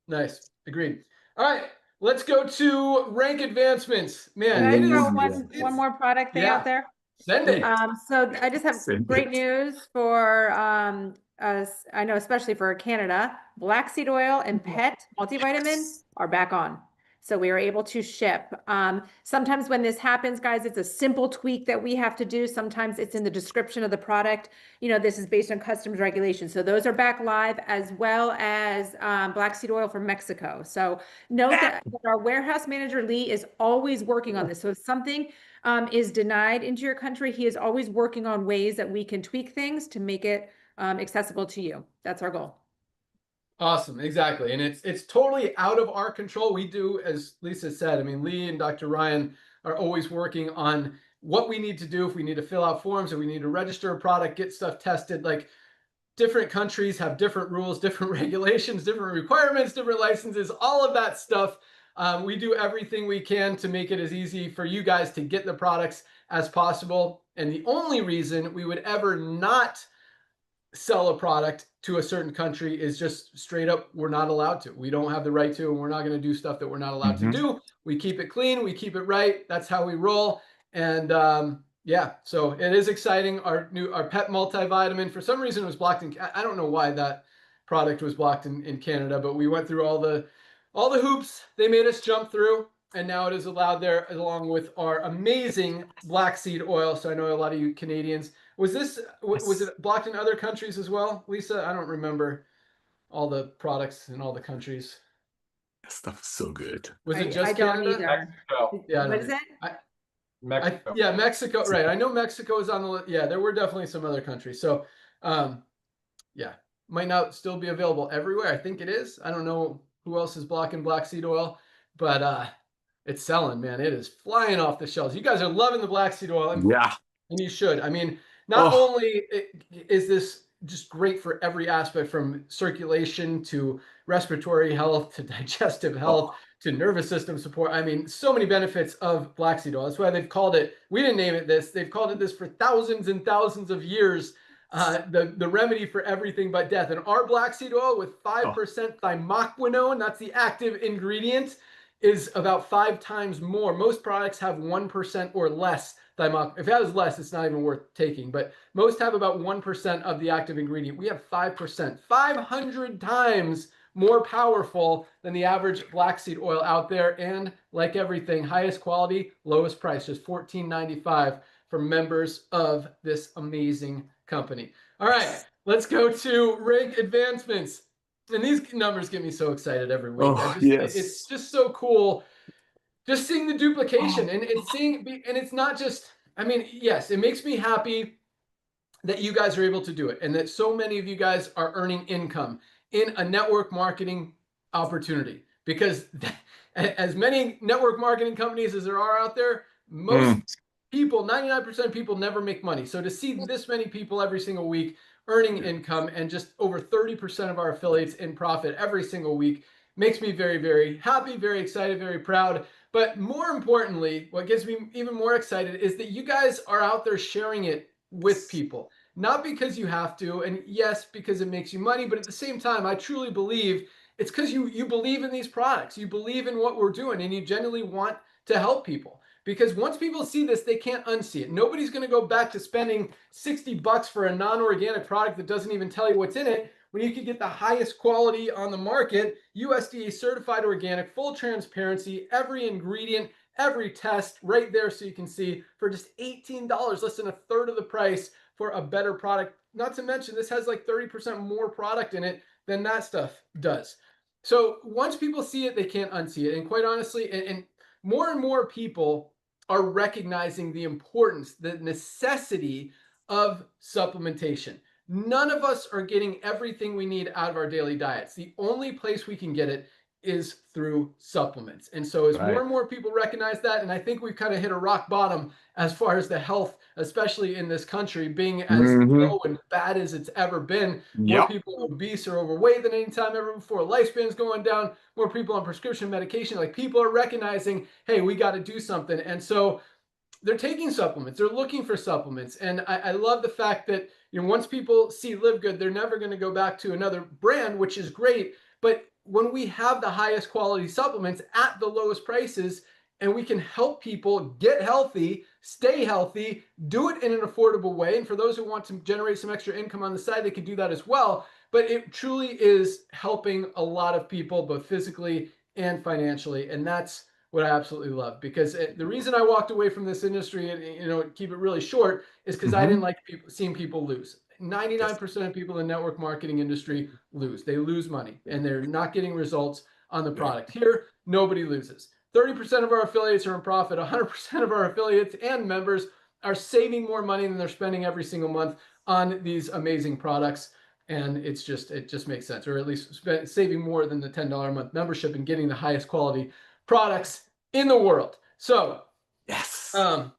Nice. Agreed. All right. Let's go to rank advancements. Man, Can I throw one more product thing out there? Send it. So I just have great news for us. I know, especially for Canada, black seed oil and pet multivitamin are back on. So we are able to ship. Sometimes when this happens, guys, it's a simple tweak that we have to do. Sometimes it's in the description of the product. This is based on customs regulations. So those are back live, as well as black seed oil from Mexico. So note that our warehouse manager, Lee, is always working on this. So if something is denied into your country, he is always working on ways that we can tweak things to make it accessible to you. That's our goal. Awesome. Exactly. And it's totally out of our control. We do, as Lisa said, I mean, Lee and Dr. Ryan are always working on what we need to do. If we need to fill out forms, if we need to register a product, get stuff tested, like different countries have different rules, different regulations, different requirements, different licenses, all of that stuff. We do everything we can to make it as easy for you guys to get the products as possible. And the only reason we would ever not sell a product to a certain country is just straight up, we're not allowed to. We don't have the right to, and we're not going to do stuff that we're not allowed to do. We keep it clean. We keep it right. That's how we roll. And yeah, so it is exciting. Our pet multivitamin, for some reason, was blocked in, I don't know why that product was blocked in Canada, but we went through all the hoops they made us jump through, and now it is allowed there, along with our amazing black seed oil. So I know a lot of you Canadians, was it blocked in other countries as well, Lisa? I don't remember all the products in all the countries. That stuff is so good. Was it just Canada? Mexico. Yeah. What is it? Mexico. Yeah, Mexico. Right. I know Mexico is on the list. Yeah, there were definitely some other countries. So, yeah, might not still be available everywhere. I think it is. I don't know who else is blocking black seed oil, but it's selling, man. It is flying off the shelves. You guys are loving the black seed oil. And you should. I mean, not only is this just great for every aspect, from circulation to respiratory health to digestive health to nervous system support. I mean, so many benefits of black seed oil. That's why they've called it, we didn't name it this, they've called it this for thousands and thousands of years, the remedy for everything but death. And our black seed oil with 5% thymoquinone, that's the active ingredient, is about 5 times more. Most products have 1% or less thymoquinone. If it has less, it's not even worth taking, but most have about 1% of the active ingredient. We have 5%, 500 times more powerful than the average black seed oil out there. And like everything, highest quality, lowest price, just $14.95 for members of this amazing company. All right, let's go to rank advancements. And these numbers get me so excited every week. It's just so cool just seeing the duplication and it's not just, I mean, yes, it makes me happy that you guys are able to do it and that so many of you guys are earning income in a network marketing opportunity, because as many network marketing companies as there are out there, most people, 99% of people never make money. So to see this many people every single week earning income and just over 30% of our affiliates in profit every single week makes me very, very happy, very excited, very proud. But more importantly, what gets me even more excited is that you guys are out there sharing it with people, not because you have to, and yes, because it makes you money, but at the same time, I truly believe it's because you believe in these products, you believe in what we're doing, and you genuinely want to help people. Because once people see this, they can't unsee it. Nobody's going to go back to spending $60 for a non-organic product that doesn't even tell you what's in it, when you can get the highest quality on the market, USDA certified organic, full transparency, every ingredient, every test right there, so you can see for just $18, less than a third of the price for a better product. Not to mention, this has like 30% more product in it than that stuff does. So once people see it, they can't unsee it. And quite honestly, and more people are recognizing the importance, the necessity of supplementation. None of us are getting everything we need out of our daily diets. The only place we can get it is through supplements. And so as more and more people recognize that, and I think we've kind of hit a rock bottom as far as the health, especially in this country, being as low and bad as it's ever been. More people are obese or overweight than any time ever before. Lifespan's going down. More people on prescription medication. Like, people are recognizing, hey, we got to do something. And so they're taking supplements. They're looking for supplements. And I love the fact that, you know, once people see LiveGood, they're never going to go back to another brand, which is great. But when we have the highest quality supplements at the lowest prices, and we can help people get healthy, stay healthy, do it in an affordable way. And for those who want to generate some extra income on the side, they can do that as well. But it truly is helping a lot of people, both physically and financially. And that's what I absolutely love, because the reason I walked away from this industry, and, you know, keep it really short, is because I didn't like seeing people lose. 99% of people in the network marketing industry lose. They lose money and they're not getting results on the product. Here, nobody loses. 30% of our affiliates are in profit. 100% of our affiliates and members are saving more money than they're spending every single month on these amazing products. And it just makes sense, or at least saving more than the $10 a month membership and getting the highest quality products in the world. So it's awesome.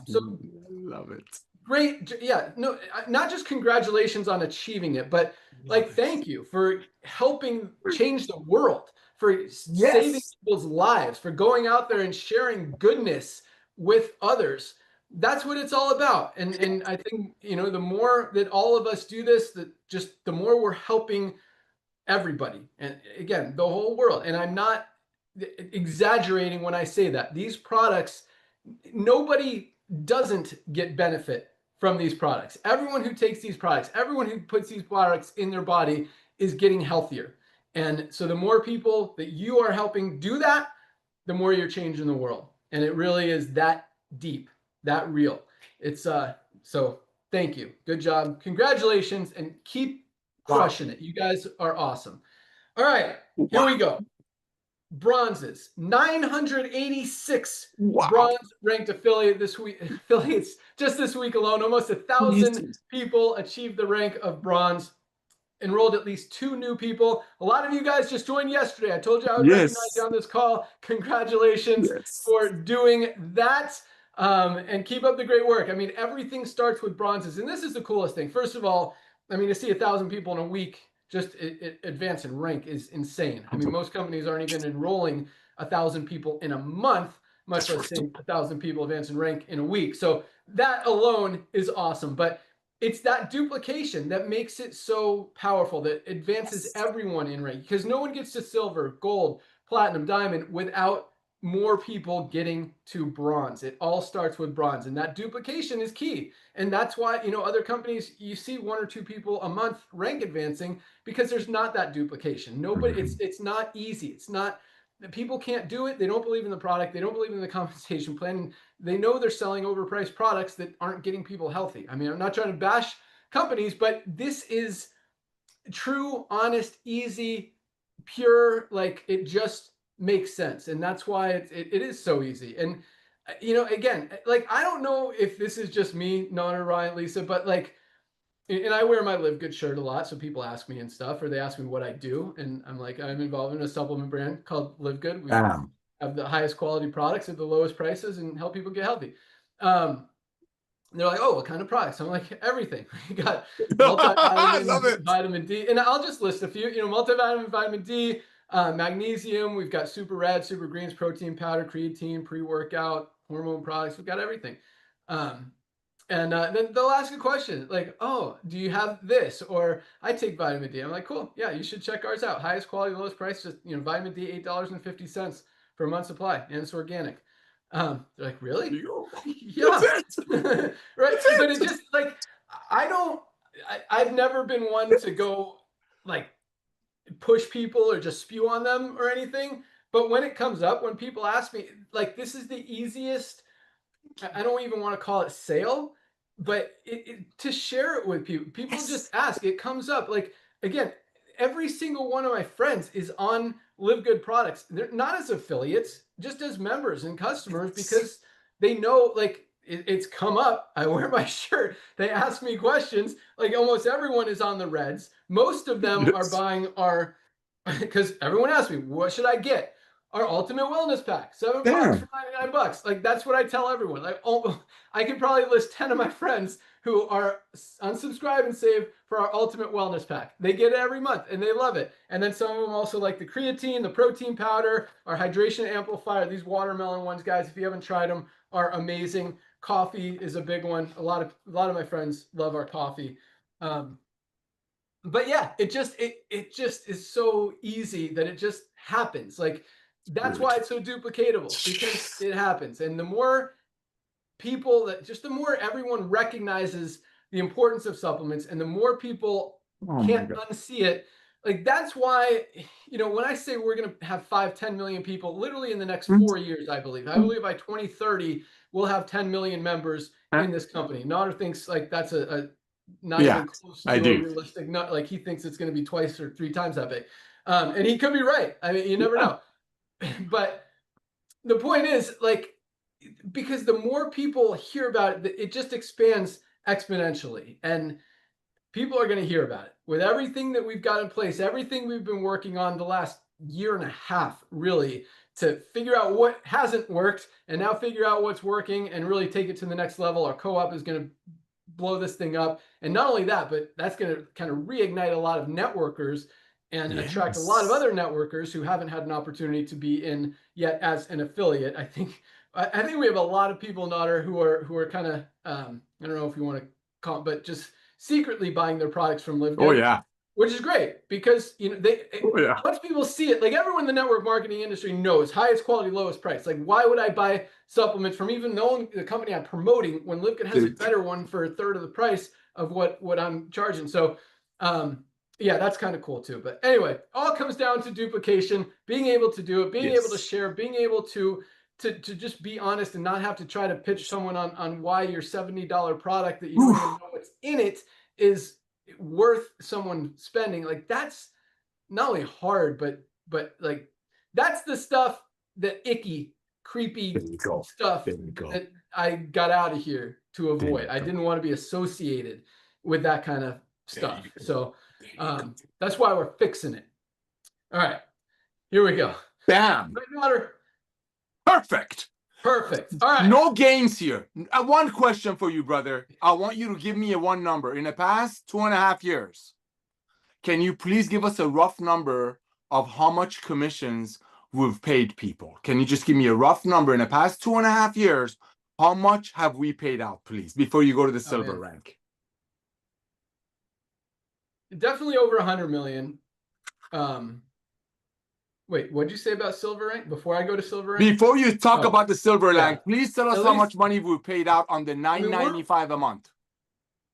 So love it. Great. Yeah, no, not just congratulations on achieving it, but like, thank you for helping change the world, for saving people's lives, for going out there and sharing goodness with others. That's what it's all about. And I think, you know, the more that all of us do this, the more we're helping everybody. And again, the whole world. And I'm not exaggerating when I say that. These products, nobody doesn't get benefit from these products. Everyone who takes these products, everyone who puts these products in their body is getting healthier. And so the more people that you are helping do that, the more you're changing the world. And it really is that deep, that real. It's so thank you. Good job. Congratulations, and keep crushing it. You guys are awesome. All right, here we go. Bronzes, 986 bronze ranked affiliates just this week alone. Almost 1,000 people achieved the rank of bronze. Enrolled at least 2 new people. A lot of you guys just joined yesterday. I told you I would recognize you on this call. Congratulations for doing that. And keep up the great work. I mean, everything starts with bronzes, and this is the coolest thing. First of all, I mean, to see 1,000 people in a week just advance in rank is insane. I mean, most companies aren't even enrolling 1,000 people in a month, much less seeing 1,000 people advance in rank in a week. So that alone is awesome. But it's that duplication that makes it so powerful, that advances everyone in rank, because no one gets to silver, gold, platinum, diamond without more people getting to bronze. It all starts with bronze, and that duplication is key. And that's why, you know, other companies, you see 1 or 2 people a month rank advancing because there's not that duplication. Nobody, it's not easy. It's not, people can't do it. They don't believe in the product. They don't believe in the compensation plan. They know they're selling overpriced products that aren't getting people healthy. I mean, I'm not trying to bash companies, but this is true, honest, easy, pure, like it just makes sense. And that's why it is so easy. And, you know, again, like, I don't know if this is just me, Nana, Ryan, Lisa, but like, and I wear my LiveGood shirt a lot. So people ask me and stuff, or they ask me what I do. And I'm like, I'm involved in a supplement brand called LiveGood. We have the highest quality products at the lowest prices and help people get healthy. They're like, oh, what kind of products? I'm like, everything. We got multivitamin, vitamin D, and I'll just list a few. You know, multivitamin, vitamin D, magnesium. We've got super red, super greens, protein powder, creatine, pre-workout, hormone products. We've got everything. And then they'll ask a question like, oh, do you have this? Or I take vitamin D. I'm like, cool. Yeah, you should check ours out. Highest quality, lowest price. Just, you know, vitamin D, $8.50 for a month supply, and it's organic. They're like, really? Yeah. Right. But it just like, I've never been one to go like push people or just spew on them or anything. But when it comes up, when people ask me, like, this is the easiest, I don't even want to call it sale, but to share it with people, people just ask, it comes up. Like, again, every single one of my friends is on LiveGood products. They're not as affiliates, just as members and customers, because they know, like, it's come up. I wear my shirt. They ask me questions. Like, almost everyone is on the reds. Most of them are buying our, because everyone asks me, what should I get? Our ultimate wellness pack, 7 products for $99. Like, that's what I tell everyone. Like, oh, I can probably list 10 of my friends who are unsubscribe and save for our ultimate wellness pack. They get it every month and they love it. And then some of them also like the creatine, the protein powder, our hydration amplifier. These watermelon ones, guys, if you haven't tried them, are amazing. Coffee is a big one. A lot of my friends love our coffee. But yeah, it just is so easy that it just happens. Like, that's why it's so duplicatable, because it happens. And the more people the more everyone recognizes the importance of supplements, and the more people can't unsee it. Like, that's why, you know, when I say we're going to have 5-10 million people literally in the next 4 years, I believe by 2030, we'll have 10 million members in this company. Nader thinks like that's a not even close to a realistic, not like, he thinks it's going to be 2 or 3 times that big. And he could be right. I mean, you never know. But the point is, like, because the more people hear about it, it just expands exponentially, and people are going to hear about it with everything that we've got in place, everything we've been working on the last year and a half, really, to figure out what hasn't worked and now figure out what's working and really take it to the next level. Our co-op is going to blow this thing up. And not only that, but that's going to kind of reignite a lot of networkers and attract a lot of other networkers who haven't had an opportunity to be in yet as an affiliate. I think we have a lot of people, Nader, who are kind of, I don't know if you want to call it, but just secretly buying their products from LiveGood. Oh yeah. Which is great, because, you know, once people see it, like, everyone in the network marketing industry knows highest quality, lowest price. Like, why would I buy supplements from even the company I'm promoting when LiveGood has a better one for a third of the price of what I'm charging? So, yeah, that's kind of cool too. But anyway, all comes down to duplication, being able to do it, being able to share, being able to just be honest and not have to try to pitch someone on why your $70 product that you don't even know what's in it is worth someone spending. Like, that's not only hard, but like, that's the stuff, that icky, creepy stuff that I got out of here to avoid. I didn't want to be associated with that kind of stuff. So that's why we're fixing it. All right, here we go. Bam. Perfect. All right. No games here. One question for you, brother. I want you to give me a one number. In the past 2.5 years, can you please give us a rough number of how much commissions we've paid people? Can you just give me a rough number? In the past 2.5 years, how much have we paid out, please, before you go to the silver rank? Definitely over 100 million. Wait, what'd you say about Silver Rank before I go to Silver Rank? Before you talk Oh, about the silver yeah. rank, please tell us At how least- much money we paid out on the $9.95 a month.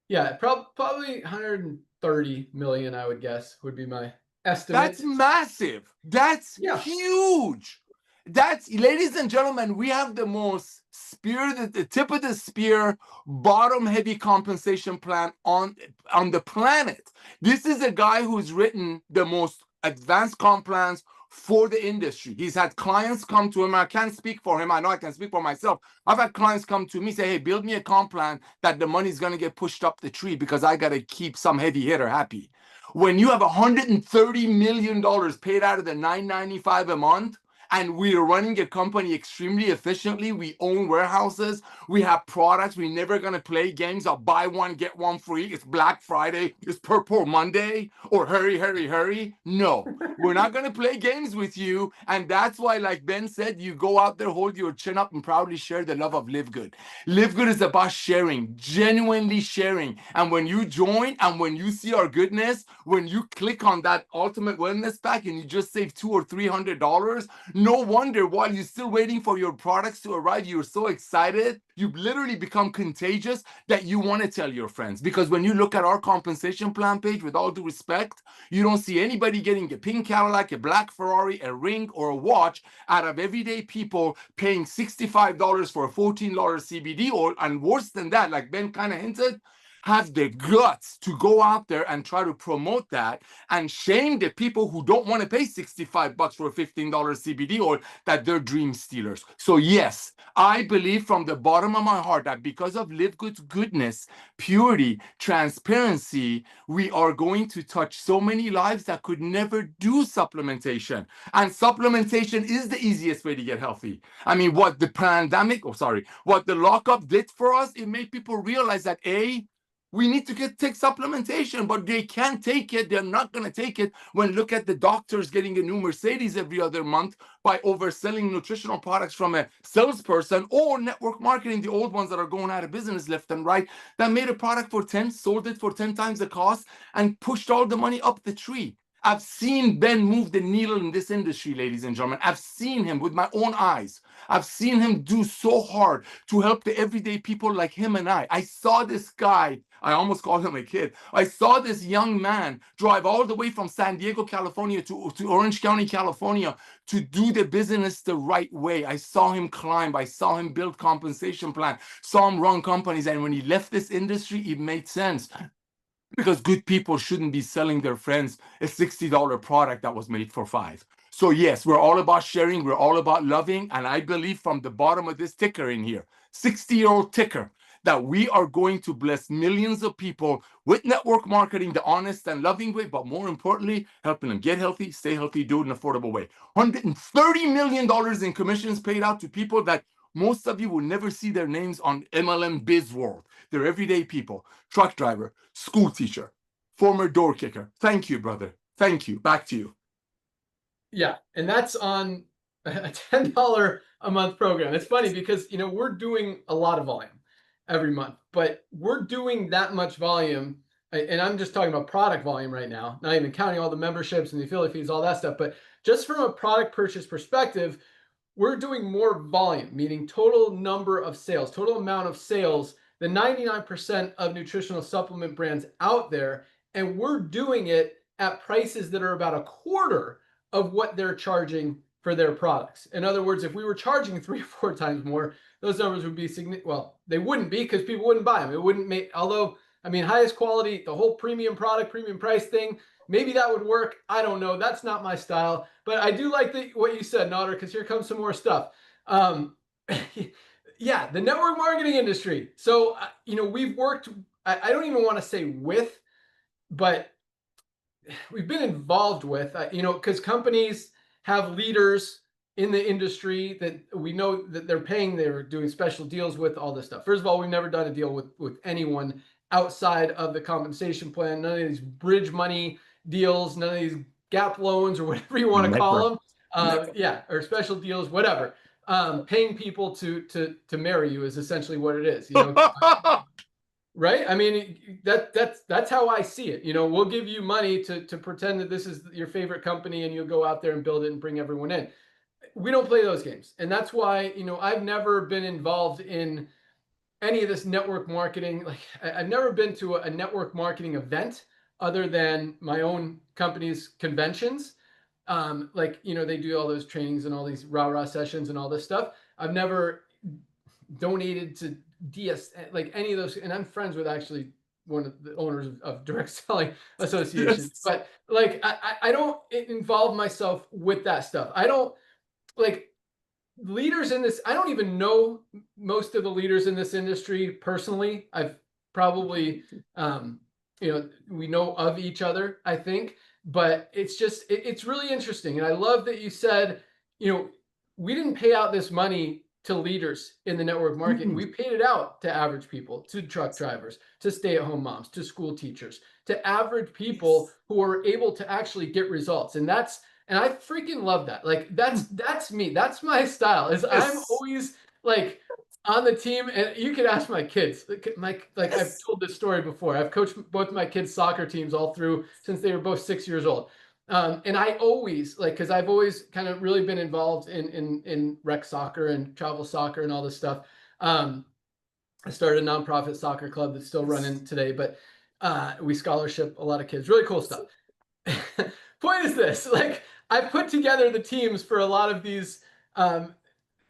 Yeah, probably 130 million, I would guess, would be my estimate. That's massive. That's huge. That's, ladies and gentlemen, we have the most the tip of the spear, bottom heavy compensation plan on the planet. This is a guy who's written the most advanced comp plans for the industry. He's had clients come to him. I can't speak for him. I know I can speak for myself. I've had clients come to me, say, hey, build me a comp plan that the money's going to get pushed up the tree because I got to keep some heavy hitter happy. When you have $130 million paid out of the $9.95 a month, and we are running a company extremely efficiently, we own warehouses, we have products, we're never gonna play games of buy one, get one free, it's Black Friday, it's Purple Monday, or hurry, hurry, hurry. No, we're not gonna play games with you. And that's why, like Ben said, you go out there, hold your chin up, and proudly share the love of LiveGood. LiveGood is about sharing, genuinely sharing. And when you join and when you see our goodness, when you click on that ultimate wellness pack and you just save $200 or $300, no wonder while you're still waiting for your products to arrive, you're so excited. You've literally become contagious that you want to tell your friends. Because when you look at our compensation plan page, with all due respect, you don't see anybody getting a pink Cadillac, a black Ferrari, a ring, or a watch out of everyday people paying $65 for a $14 CBD oil. And worse than that, like Ben kind of hinted, have the guts to go out there and try to promote that and shame the people who don't want to pay $65 for a $15 CBD oil that they're dream stealers. So yes, I believe from the bottom of my heart that because of LiveGood's goodness, purity, transparency, we are going to touch so many lives that could never do supplementation. And supplementation is the easiest way to get healthy. I mean, what the pandemic, what the lockup did for us, it made people realize that we need to take supplementation, but they can't take it. They're not going to take it when look at the doctors getting a new Mercedes every other month by overselling nutritional products from a salesperson, or network marketing, the old ones that are going out of business left and right, that made a product for 10, sold it for 10 times the cost, and pushed all the money up the tree. I've seen Ben move the needle in this industry, ladies and gentlemen. I've seen him with my own eyes. I've seen him do so hard to help the everyday people like him and I. I saw this guy, I almost called him a kid. I saw this young man drive all the way from San Diego, California to Orange County, California to do the business the right way. I saw him climb. I saw him build compensation plan, saw him run companies. And when he left this industry, it made sense. Because good people shouldn't be selling their friends a $60 product that was made for $5. So yes, we're all about sharing. We're all about loving. And I believe from the bottom of this ticker in here, 60-year-old ticker, that we are going to bless millions of people with network marketing, the honest and loving way, but more importantly, helping them get healthy, stay healthy, do it in an affordable way. $130 million in commissions paid out to people that most of you will never see their names on MLM Biz World. They're everyday people, truck driver, school teacher, former door kicker. Thank you, brother. Thank you. Back to you. Yeah, and that's on a $10 a month program. It's funny because, we're doing a lot of volume every month, but we're doing that much volume, and I'm just talking about product volume right now, not even counting all the memberships and the affiliate fees, all that stuff, but just from a product purchase perspective, we're doing more volume, meaning total number of sales, total amount of sales than 99% of nutritional supplement brands out there, and we're doing it at prices that are about a quarter of what they're charging for their products. In other words, if we were charging 3 or 4 times more, those numbers would be significant. Well, they wouldn't be because people wouldn't buy them. It wouldn't make, although, highest quality, the whole premium product, premium price thing, maybe that would work. I don't know. That's not my style. But I do like what you said, Nader, because here comes some more stuff. Yeah, the network marketing industry. So, we've worked, I don't even want to say with, but we've been involved with, because companies have leaders in the industry that we know that they're doing special deals with, all this stuff. First of all, we've never done a deal with anyone outside of the compensation plan, none of these bridge money deals, none of these gap loans or whatever you want to call them. Or special deals, whatever. Paying people to marry you is essentially what it is. right? I mean, that's how I see it. You know, we'll give you money to pretend that this is your favorite company and you'll go out there and build it and bring everyone in. We don't play those games. And that's why, you know, I've never been involved in any of this network marketing. Like I've never been to a network marketing event other than my own company's conventions. Like, you know, they do all those trainings and all these rah-rah sessions and all this stuff. I've never donated to DS, like any of those. And I'm friends with actually one of the owners of direct selling associations, Yes. but like, I don't involve myself with that stuff. I don't like leaders in this. I don't even know most of the leaders in this industry personally. I've probably, you know, we know of each other, I think, but it's just, it's really interesting. And I love that you said, you know, we didn't pay out this money to leaders in the network marketing. We paid it out to average people, to truck drivers, to stay-at-home moms, to school teachers, to average people who are able to actually get results. And that's, and I freaking love that. Like that's me. That's my style. Is I'm always like on the team, and you could ask my kids. Like I've told this story before. I've coached both my kids' soccer teams all through since they were both 6 years old. And I always like, because I've always kind of really been involved in rec soccer and travel soccer and all this stuff. I started a nonprofit soccer club that's still running today, but we scholarship a lot of kids. Really cool stuff. Point is this: like I put together the teams for a lot of these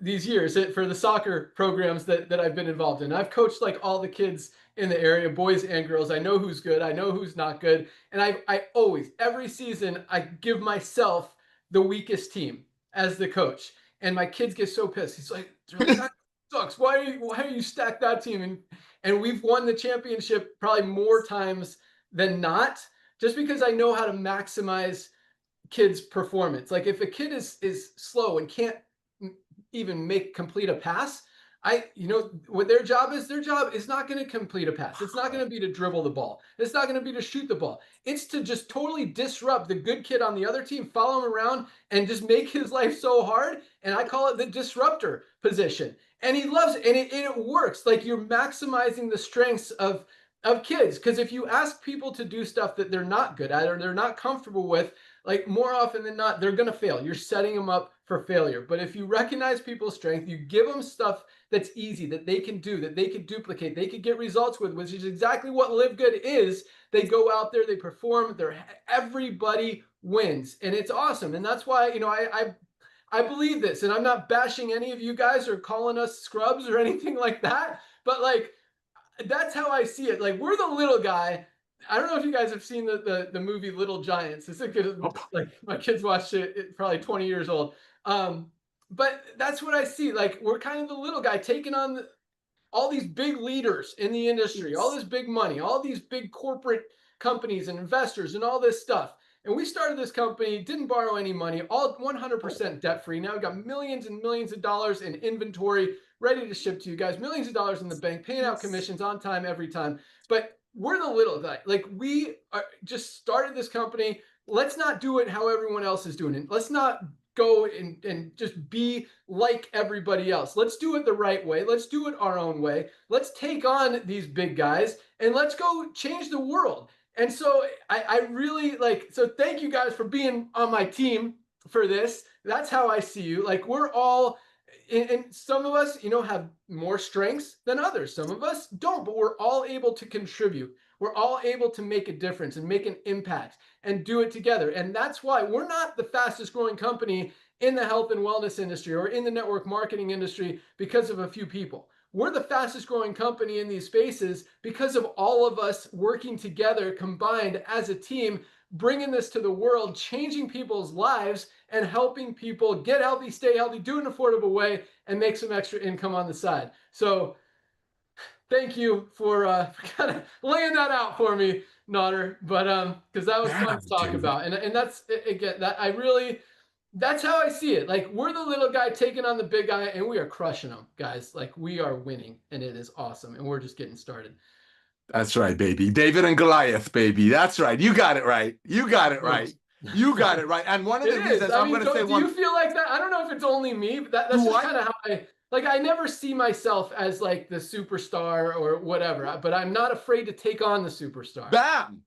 years for the soccer programs that I've been involved in. I've coached like all the kids in the area, boys and girls. I know who's good. I know who's not good. And I always, every season, I give myself the weakest team as the coach. And my kids get so pissed. He's like, that sucks. Why are you stacked that team? And we've won the championship probably more times than not, just because I know how to maximize kids' performance. Like if a kid is slow and can't even complete a pass, you know what their job is not going to complete a pass. It's not going to be to dribble the ball. It's not going to be to shoot the ball. It's to just totally disrupt the good kid on the other team, follow him around and just make his life so hard. And I call it the disruptor position. And he loves it. And it works. Like you're maximizing the strengths of kids. Because if you ask people to do stuff that they're not good at or they're not comfortable with, like more often than not, they're going to fail. You're setting them up for failure. But if you recognize people's strength, you give them stuff that's easy, that they can do, that they can duplicate, they can get results with, which is exactly what LiveGood is. They go out there, they perform, everybody wins. And it's awesome. And that's why, you know, I believe this, and I'm not bashing any of you guys or calling us scrubs or anything like that. But like, that's how I see it. Like we're the little guy. I don't know if you guys have seen the movie Little Giants. It's a good, like my kids watched it probably 20 years old. But that's what I see. Like we're kind of the little guy taking on all these big leaders in the industry, all this big money, all these big corporate companies and investors and all this stuff. And we started this company, didn't borrow any money, all 100% debt free. Now we've got millions and millions of dollars in inventory ready to ship to you guys, millions of dollars in the bank, paying out commissions on time, every time. But we're the little guy. Like we just started this company. Let's not do it how everyone else is doing it. Let's not go and just be like everybody else. Let's do it the right way. Let's do it our own way. Let's take on these big guys and let's go change the world. And so I really like, so thank you guys for being on my team for this. That's how I see you. Like we're all, and some of us, you know, have more strengths than others. Some of us don't, but we're all able to contribute. We're all able to make a difference and make an impact and do it together. And that's why we're not the fastest growing company in the health and wellness industry or in the network marketing industry because of a few people. We're the fastest growing company in these spaces because of all of us working together, combined as a team, bringing this to the world, changing people's lives and helping people get healthy, stay healthy, do it in an affordable way, and make some extra income on the side. So thank you for kind of laying that out for me, Nodder. But because that was fun to talk about. And that's, again, that's how I see it. Like we're the little guy taking on the big guy and we are crushing them, guys. Like we are winning and it is awesome. And we're just getting started. That's right, baby. David and Goliath, baby. That's right. You got it right. You got it right. You got it right. And one of the reasons I'm going to say do you feel like that? I don't know if it's only me, but that's just kind of how like, I never see myself as like the superstar or whatever, but I'm not afraid to take on the superstar. Bam!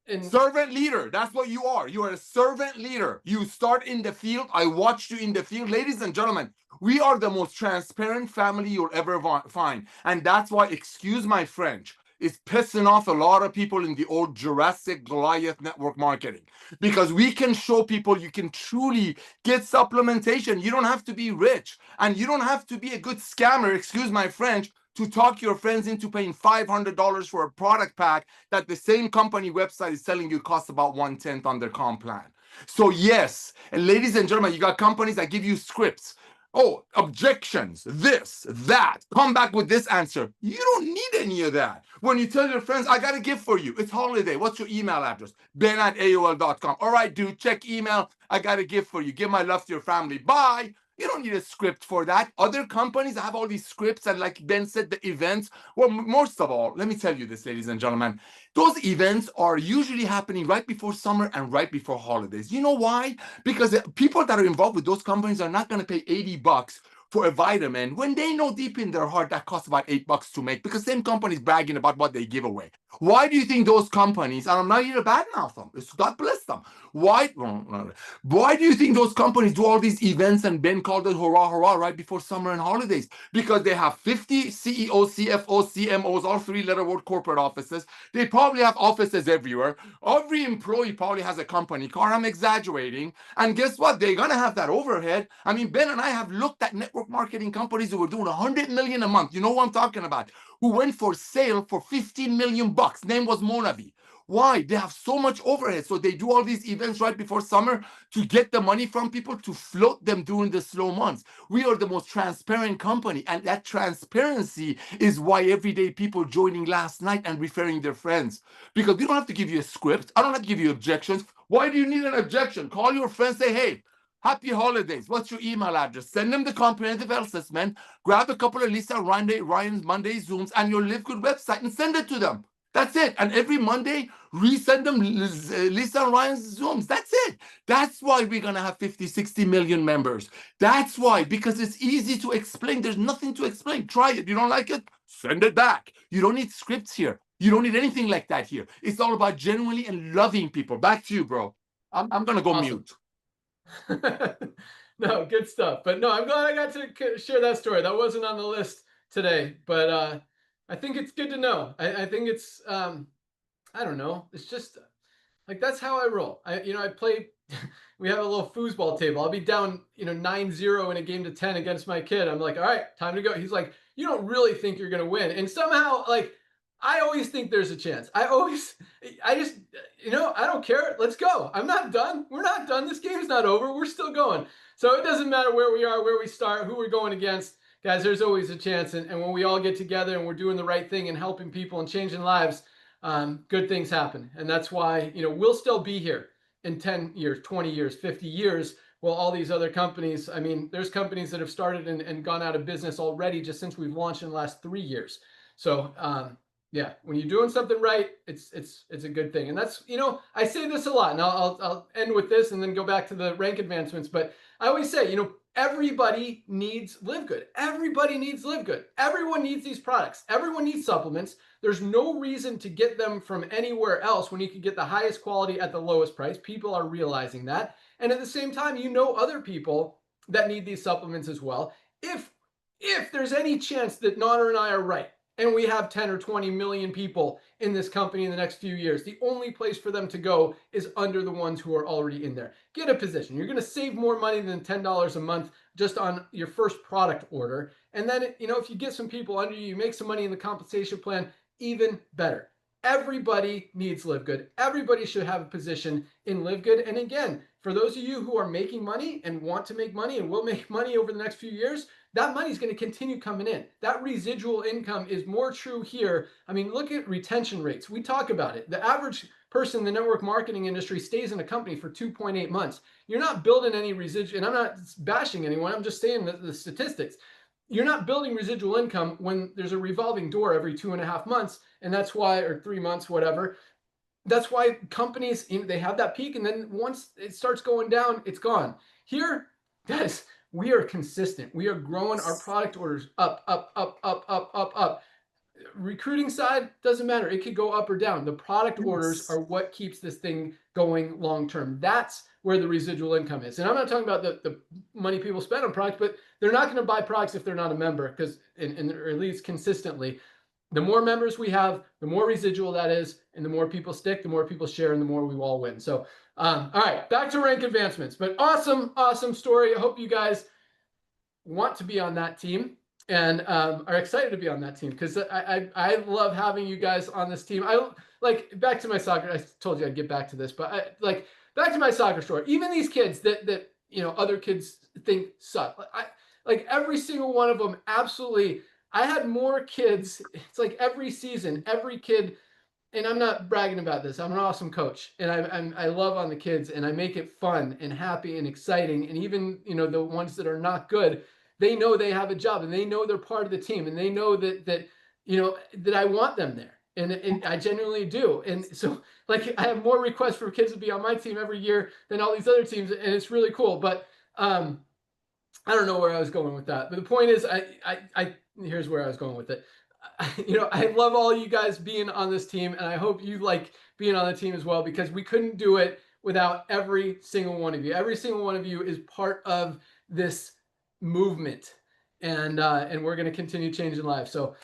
And Servant leader. That's what you are. You are a servant leader. You start in the field. I watched you in the field. Ladies and gentlemen, we are the most transparent family you'll ever find. And that's why, excuse my French, is pissing off a lot of people in the old Jurassic Goliath network marketing, because we can show people you can truly get supplementation. You don't have to be rich, and you don't have to be a good scammer, excuse my French, to talk your friends into paying $500 for a product pack that the same company website is telling you costs about 1/10 on their comp plan. So yes, and ladies and gentlemen, you got companies that give you scripts. Oh, objections, this, that, come back with this answer. You don't need any of that. When you tell your friends, I got a gift for you, it's holiday, what's your email address? ben@aol.com. All right, dude, check email, I got a gift for you, give my love to your family, bye. You don't need a script for that. Other companies have all these scripts, and like Ben said, the events. Well, most of all, let me tell you this, ladies and gentlemen, those events are usually happening right before summer and right before holidays. You know why? Because people that are involved with those companies are not going to pay $80 for a vitamin when they know deep in their heart that costs about $8 to make, because same companies bragging about what they give away. Why do you think those companies, and I'm not here to badmouth them, it's God bless them. Why do you think those companies do all these events and Ben called it hurrah, hurrah right before summer and holidays? Because they have 50 CEOs, CFOs, CMOs, all three-letter word corporate offices. They probably have offices everywhere. Every employee probably has a company car. I'm exaggerating. And guess what? They're going to have that overhead. I mean, Ben and I have looked at network marketing companies who were doing $100 million a month. You know what I'm talking about? Who went for sale for $15 million. Name was Monavi. Why? They have so much overhead. So they do all these events right before summer to get the money from people to float them during the slow months. We are the most transparent company. And that transparency is why everyday people joining last night and referring their friends. Because we don't have to give you a script. I don't have to give you objections. Why do you need an objection? Call your friends, say, hey, happy holidays. What's your email address? Send them the comprehensive assessment. Grab a couple of Lisa Ryan's Monday Zooms and your LiveGood website and send it to them. That's it. And every Monday, resend them Lisa and Ryan's Zooms. That's it. That's why we're going to have 50, 60 million members. That's why, because it's easy to explain. There's nothing to explain. Try it. You don't like it? Send it back. You don't need scripts here. You don't need anything like that here. It's all about genuinely and loving people. Back to you, bro. I'm going to go Awesome. mute. No, good stuff. But no, I'm glad I got to share that story. That wasn't on the list today, but I think it's good to know. I think it's, I don't know. It's just like, that's how I roll. I play, we have a little foosball table. I'll be down, 9-0 in a game to 10 against my kid. I'm like, all right, time to go. He's like, you don't really think you're going to win. And somehow, like, I always think there's a chance. I just, I don't care. Let's go. I'm not done. We're not done. This game's not over. We're still going. So it doesn't matter where we are, where we start, who we're going against. Guys, there's always a chance. And when we all get together and we're doing the right thing and helping people and changing lives, good things happen. And that's why, we'll still be here in 10 years, 20 years, 50 years. Well, all these other companies, I mean, there's companies that have started and gone out of business already just since we've launched in the last 3 years. So, yeah, when you're doing something right, it's a good thing. And that's, I say this a lot, and I'll end with this and then go back to the rank advancements. But I always say, everybody needs LiveGood. Everybody needs LiveGood. Everyone needs these products. Everyone needs supplements. There's no reason to get them from anywhere else when you can get the highest quality at the lowest price. People are realizing that. And at the same time, other people that need these supplements as well. If there's any chance that Nader and I are right, and we have 10 or 20 million people in this company in the next few years, the only place for them to go is under the ones who are already in there. Get a position. You're going to save more money than $10 a month just on your first product order. And then, if you get some people under you, you make some money in the compensation plan, even better. Everybody needs LiveGood. Everybody should have a position in LiveGood. And again, for those of you who are making money and want to make money and will make money over the next few years, that money is going to continue coming in. That residual income is more true here. I mean, look at retention rates. We talk about it. The average person in the network marketing industry stays in a company for 2.8 months. You're not building any residual, and I'm not bashing anyone. I'm just saying the statistics. You're not building residual income when there's a revolving door every 2.5 months, and that's why, or 3 months, whatever. That's why companies, they have that peak, and then once it starts going down, it's gone. Here, guys, we are consistent. We are growing our product orders up, up, up, up, up, up, up. Recruiting side doesn't matter. It could go up or down. The product orders are what keeps this thing going long term. That's where the residual income is. And I'm not talking about the money people spend on products, but they're not going to buy products if they're not a member, because or at least consistently. The more members we have, the more residual that is, and the more people stick, the more people share, and the more we all win. So, all right, back to rank advancements. But awesome, awesome story. I hope you guys want to be on that team and are excited to be on that team, because I love having you guys on this team. I like, back to my soccer. I told you I'd get back to this, but back to my soccer story. Even these kids that other kids think suck. Like every single one of them, absolutely. I had more kids. It's like every season, every kid, and I'm not bragging about this. I'm an awesome coach, and I love on the kids, and I make it fun and happy and exciting. And even the ones that are not good, they know they have a job, and they know they're part of the team, and they know that I want them there, and I genuinely do. And so, like, I have more requests for kids to be on my team every year than all these other teams, and it's really cool. But I don't know where I was going with that. But the point is, here's where I was going with it. I love all you guys being on this team, and I hope you like being on the team as well, because we couldn't do it without every single one of you. Every single one of you is part of this movement, and we're going to continue changing lives. So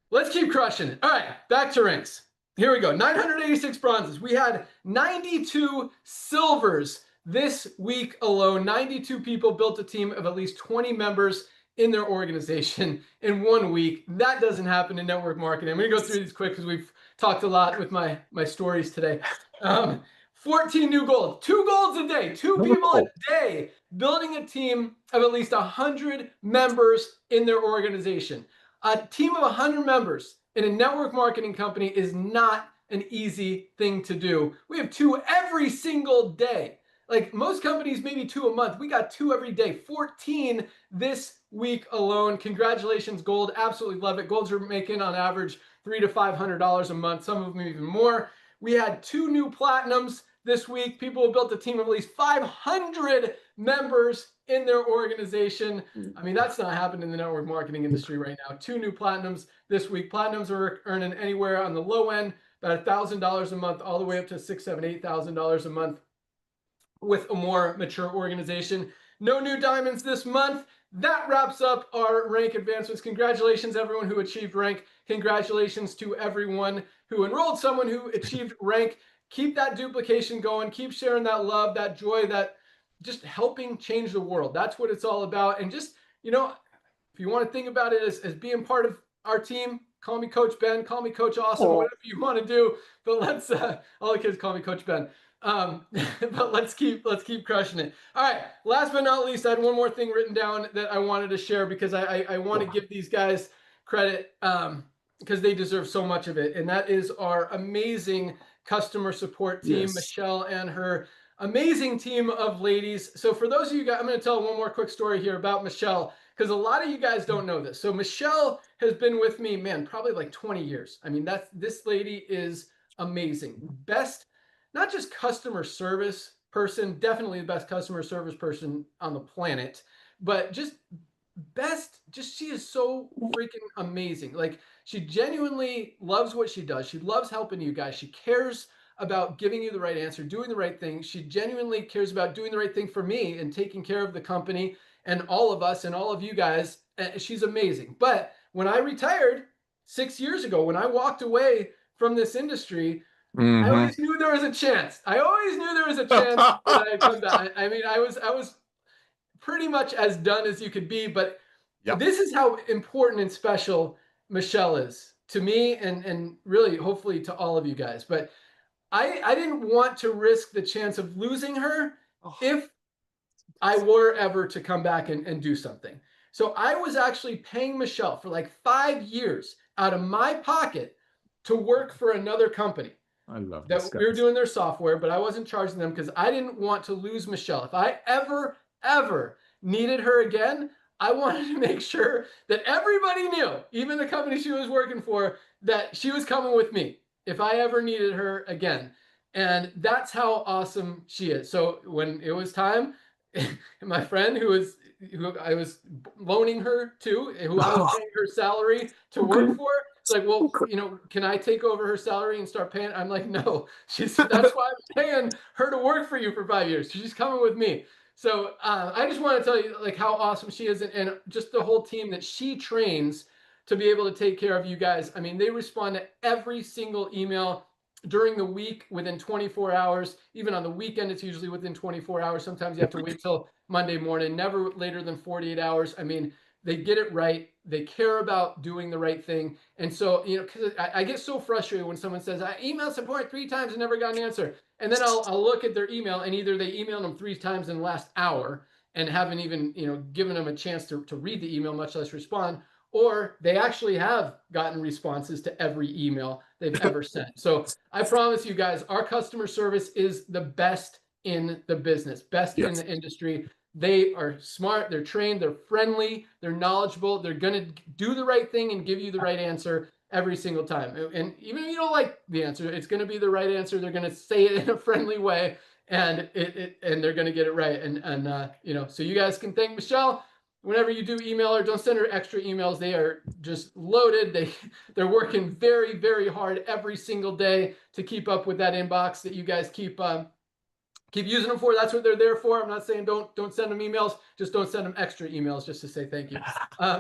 let's keep crushing it. All right, back to ranks. Here we go. 986 bronzes. We had 92 silvers this week alone. 92 people built a team of at least 20 members in their organization in 1 week. That doesn't happen in network marketing. I'm going to go through these quick because we've talked a lot with my stories today. 14 new goals, 2 goals a day, 2 people a day building a team of at least 100 members in their organization. A team of 100 members in a network marketing company is not an easy thing to do. We have 2 every single day. Like most companies, maybe 2 a month. We got 2 every day, 14 this week alone. Congratulations, Gold. Absolutely love it. Golds are making on average $300 to $500 a month, some of them even more. We had 2 new platinums this week. People who built a team of at least 500 members in their organization. I mean, that's not happening in the network marketing industry right now. 2 new platinums this week. Platinums are earning anywhere on the low end, about $1,000 a month, all the way up to $6,000, $7,000, $8,000 a month with a more mature organization. No new diamonds this month. That wraps up our rank advancements. Congratulations, everyone who achieved rank. Congratulations to everyone who enrolled someone who achieved rank. Keep that duplication going. Keep sharing that love, that joy, that just helping change the world. That's what it's all about. And just, if you want to think about it as being part of our team, call me Coach Ben, call me Coach Awesome, whatever you want to do. But let's, all the kids call me Coach Ben. But let's keep crushing it. All right. Last but not least, I had one more thing written down that I wanted to share, because I want to give these guys credit, because they deserve so much of it. And that is our amazing customer support team, yes. Michelle and her amazing team of ladies. So for those of you guys, I'm going to tell one more quick story here about Michelle, because a lot of you guys don't know this. So Michelle has been with me, man, probably like 20 years. I mean, this lady is amazing. Best, not just customer service person, definitely the best customer service person on the planet, but just she is so freaking amazing. Like, she genuinely loves what she does. She loves helping you guys. She cares about giving you the right answer, doing the right thing. She genuinely cares about doing the right thing for me and taking care of the company and all of us and all of you guys. She's amazing. But when I retired 6 years ago, when I walked away from this industry, I always knew there was a chance. I always knew there was a chance that I'd come back. I mean, I was pretty much as done as you could be, but this is how important and special Michelle is to me, and really, hopefully, to all of you guys. But I didn't want to risk the chance of losing her if I were ever to come back and do something. So I was actually paying Michelle for like 5 years out of my pocket to work for another company. I love that. We were doing their software, but I wasn't charging them because I didn't want to lose Michelle. If I ever needed her again, I wanted to make sure that everybody knew, even the company she was working for, that she was coming with me if I ever needed her again. And that's how awesome she is. So when it was time, my friend, who was who I was loaning her to, who I was paying her salary to work for. It's like, well, can I take over her salary and start paying? I'm like, no. She said, that's why I'm paying her to work for you for 5 years. She's coming with me. So I just want to tell you like how awesome she is, and just the whole team that she trains to be able to take care of you guys. I mean, they respond to every single email during the week within 24 hours. Even on the weekend, it's usually within 24 hours. Sometimes you have to wait till Monday morning, never later than 48 hours. I mean, they get it right. They care about doing the right thing. And so, because I get so frustrated when someone says, I emailed support 3 times and never got an answer. And then I'll look at their email, and either they emailed them 3 times in the last hour and haven't even, given them a chance to read the email, much less respond, or they actually have gotten responses to every email they've ever sent. So I promise you guys, our customer service is the best in the business, best in the industry. They are smart, they're trained, they're friendly, they're knowledgeable, they're going to do the right thing and give you the right answer every single time. And even if you don't like the answer, it's going to be the right answer. They're going to say it in a friendly way, and they're going to get it right. And so you guys can thank Michelle. Whenever you do email her, don't send her extra emails. They are just loaded. They're working very, very hard every single day to keep up with that inbox that you guys keep using them for. That's what they're there for. I'm not saying don't send them emails. Just don't send them extra emails just to say thank you.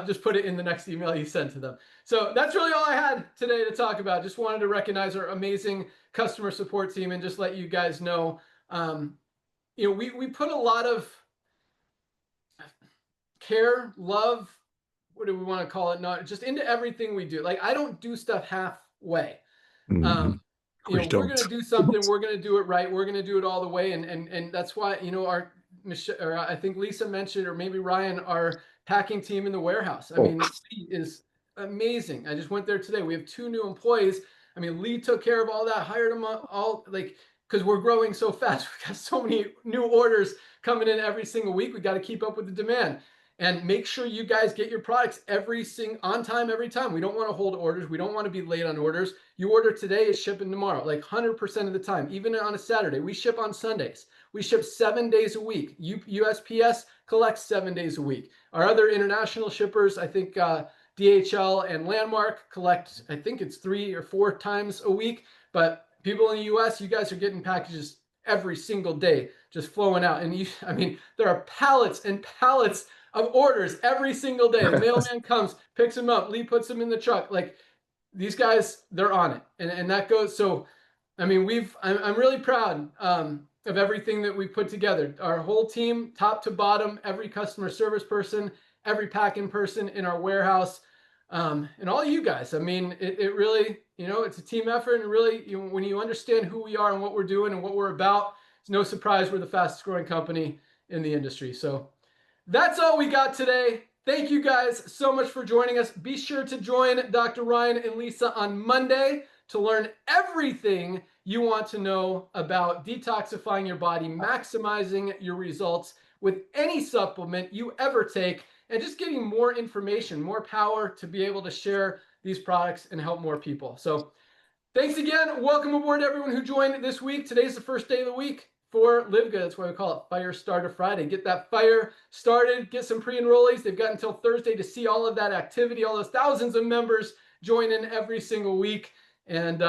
Just put it in the next email you send to them. So that's really all I had today to talk about. Just wanted to recognize our amazing customer support team and just let you guys know, we put a lot of care, love, what do we want to call it? Not just into everything we do. Like, I don't do stuff halfway. We're going to do something, we're going to do it right. We're going to do it all the way. And that's why, our Michelle, or I think Lisa mentioned, or maybe Ryan, our packing team in the warehouse. I mean, Lee is amazing. I just went there today. We have 2 new employees. I mean, Lee took care of all that, hired them all, because we're growing so fast. We've got so many new orders coming in every single week. We got to keep up with the demand. And make sure you guys get your products on time, every time. We don't want to hold orders. We don't want to be late on orders. You order today, it's shipping tomorrow, like 100% of the time. Even on a Saturday, we ship on Sundays. We ship 7 days a week. USPS collects 7 days a week. Our other international shippers, I think DHL and Landmark collect, I think it's 3 or 4 times a week. But people in the US, you guys are getting packages every single day, just flowing out. And there are pallets and pallets of orders every single day. The mailman comes, picks them up, Lee puts them in the truck. Like, these guys, they're on it. And that goes, so, I'm really proud of everything that we put together. Our whole team, top to bottom, every customer service person, every packing person in our warehouse, and all you guys. It really, it's a team effort. And really, when you understand who we are and what we're doing and what we're about, it's no surprise we're the fastest growing company in the industry. So that's all we got today. Thank you guys so much for joining us. Be sure to join Dr. Ryan and Lisa on Monday to learn everything you want to know about detoxifying your body, maximizing your results with any supplement you ever take, and just getting more information, more power to be able to share these products and help more people. So thanks again. Welcome aboard everyone who joined this week. Today's the first day of the week for LiveGood. That's why we call it Firestarter-Friday. Get that fire started, get some pre-enrollees. They've got until Thursday to see all of that activity, all those thousands of members join in every single week, and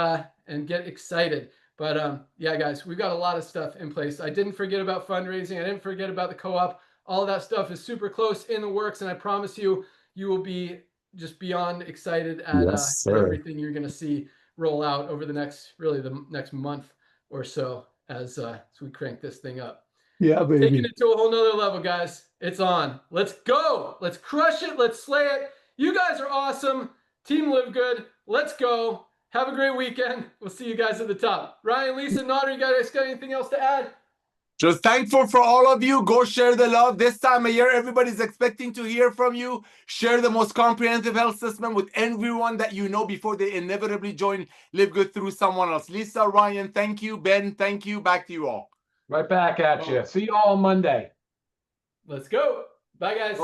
get excited. But yeah, guys, we've got a lot of stuff in place. I didn't forget about fundraising. I didn't forget about the co-op. All of that stuff is super close in the works, and I promise you, you will be just beyond excited at everything you're going to see roll out over the next month or so as we crank this thing up. Yeah, baby. Taking it to a whole nother level, guys. It's on. Let's go. Let's crush it. Let's slay it. You guys are awesome. Team LiveGood. Let's go. Have a great weekend. We'll see you guys at the top. Ryan, Lisa, Nader, you guys got anything else to add? Just thankful for all of you. Go share the love. This time of year, everybody's expecting to hear from you. Share the most comprehensive health system with everyone that you know before they inevitably join LiveGood through someone else. Lisa, Ryan, thank you. Ben, thank you. Back to you all. Right back at you. See you all on Monday. Let's go. Bye, guys.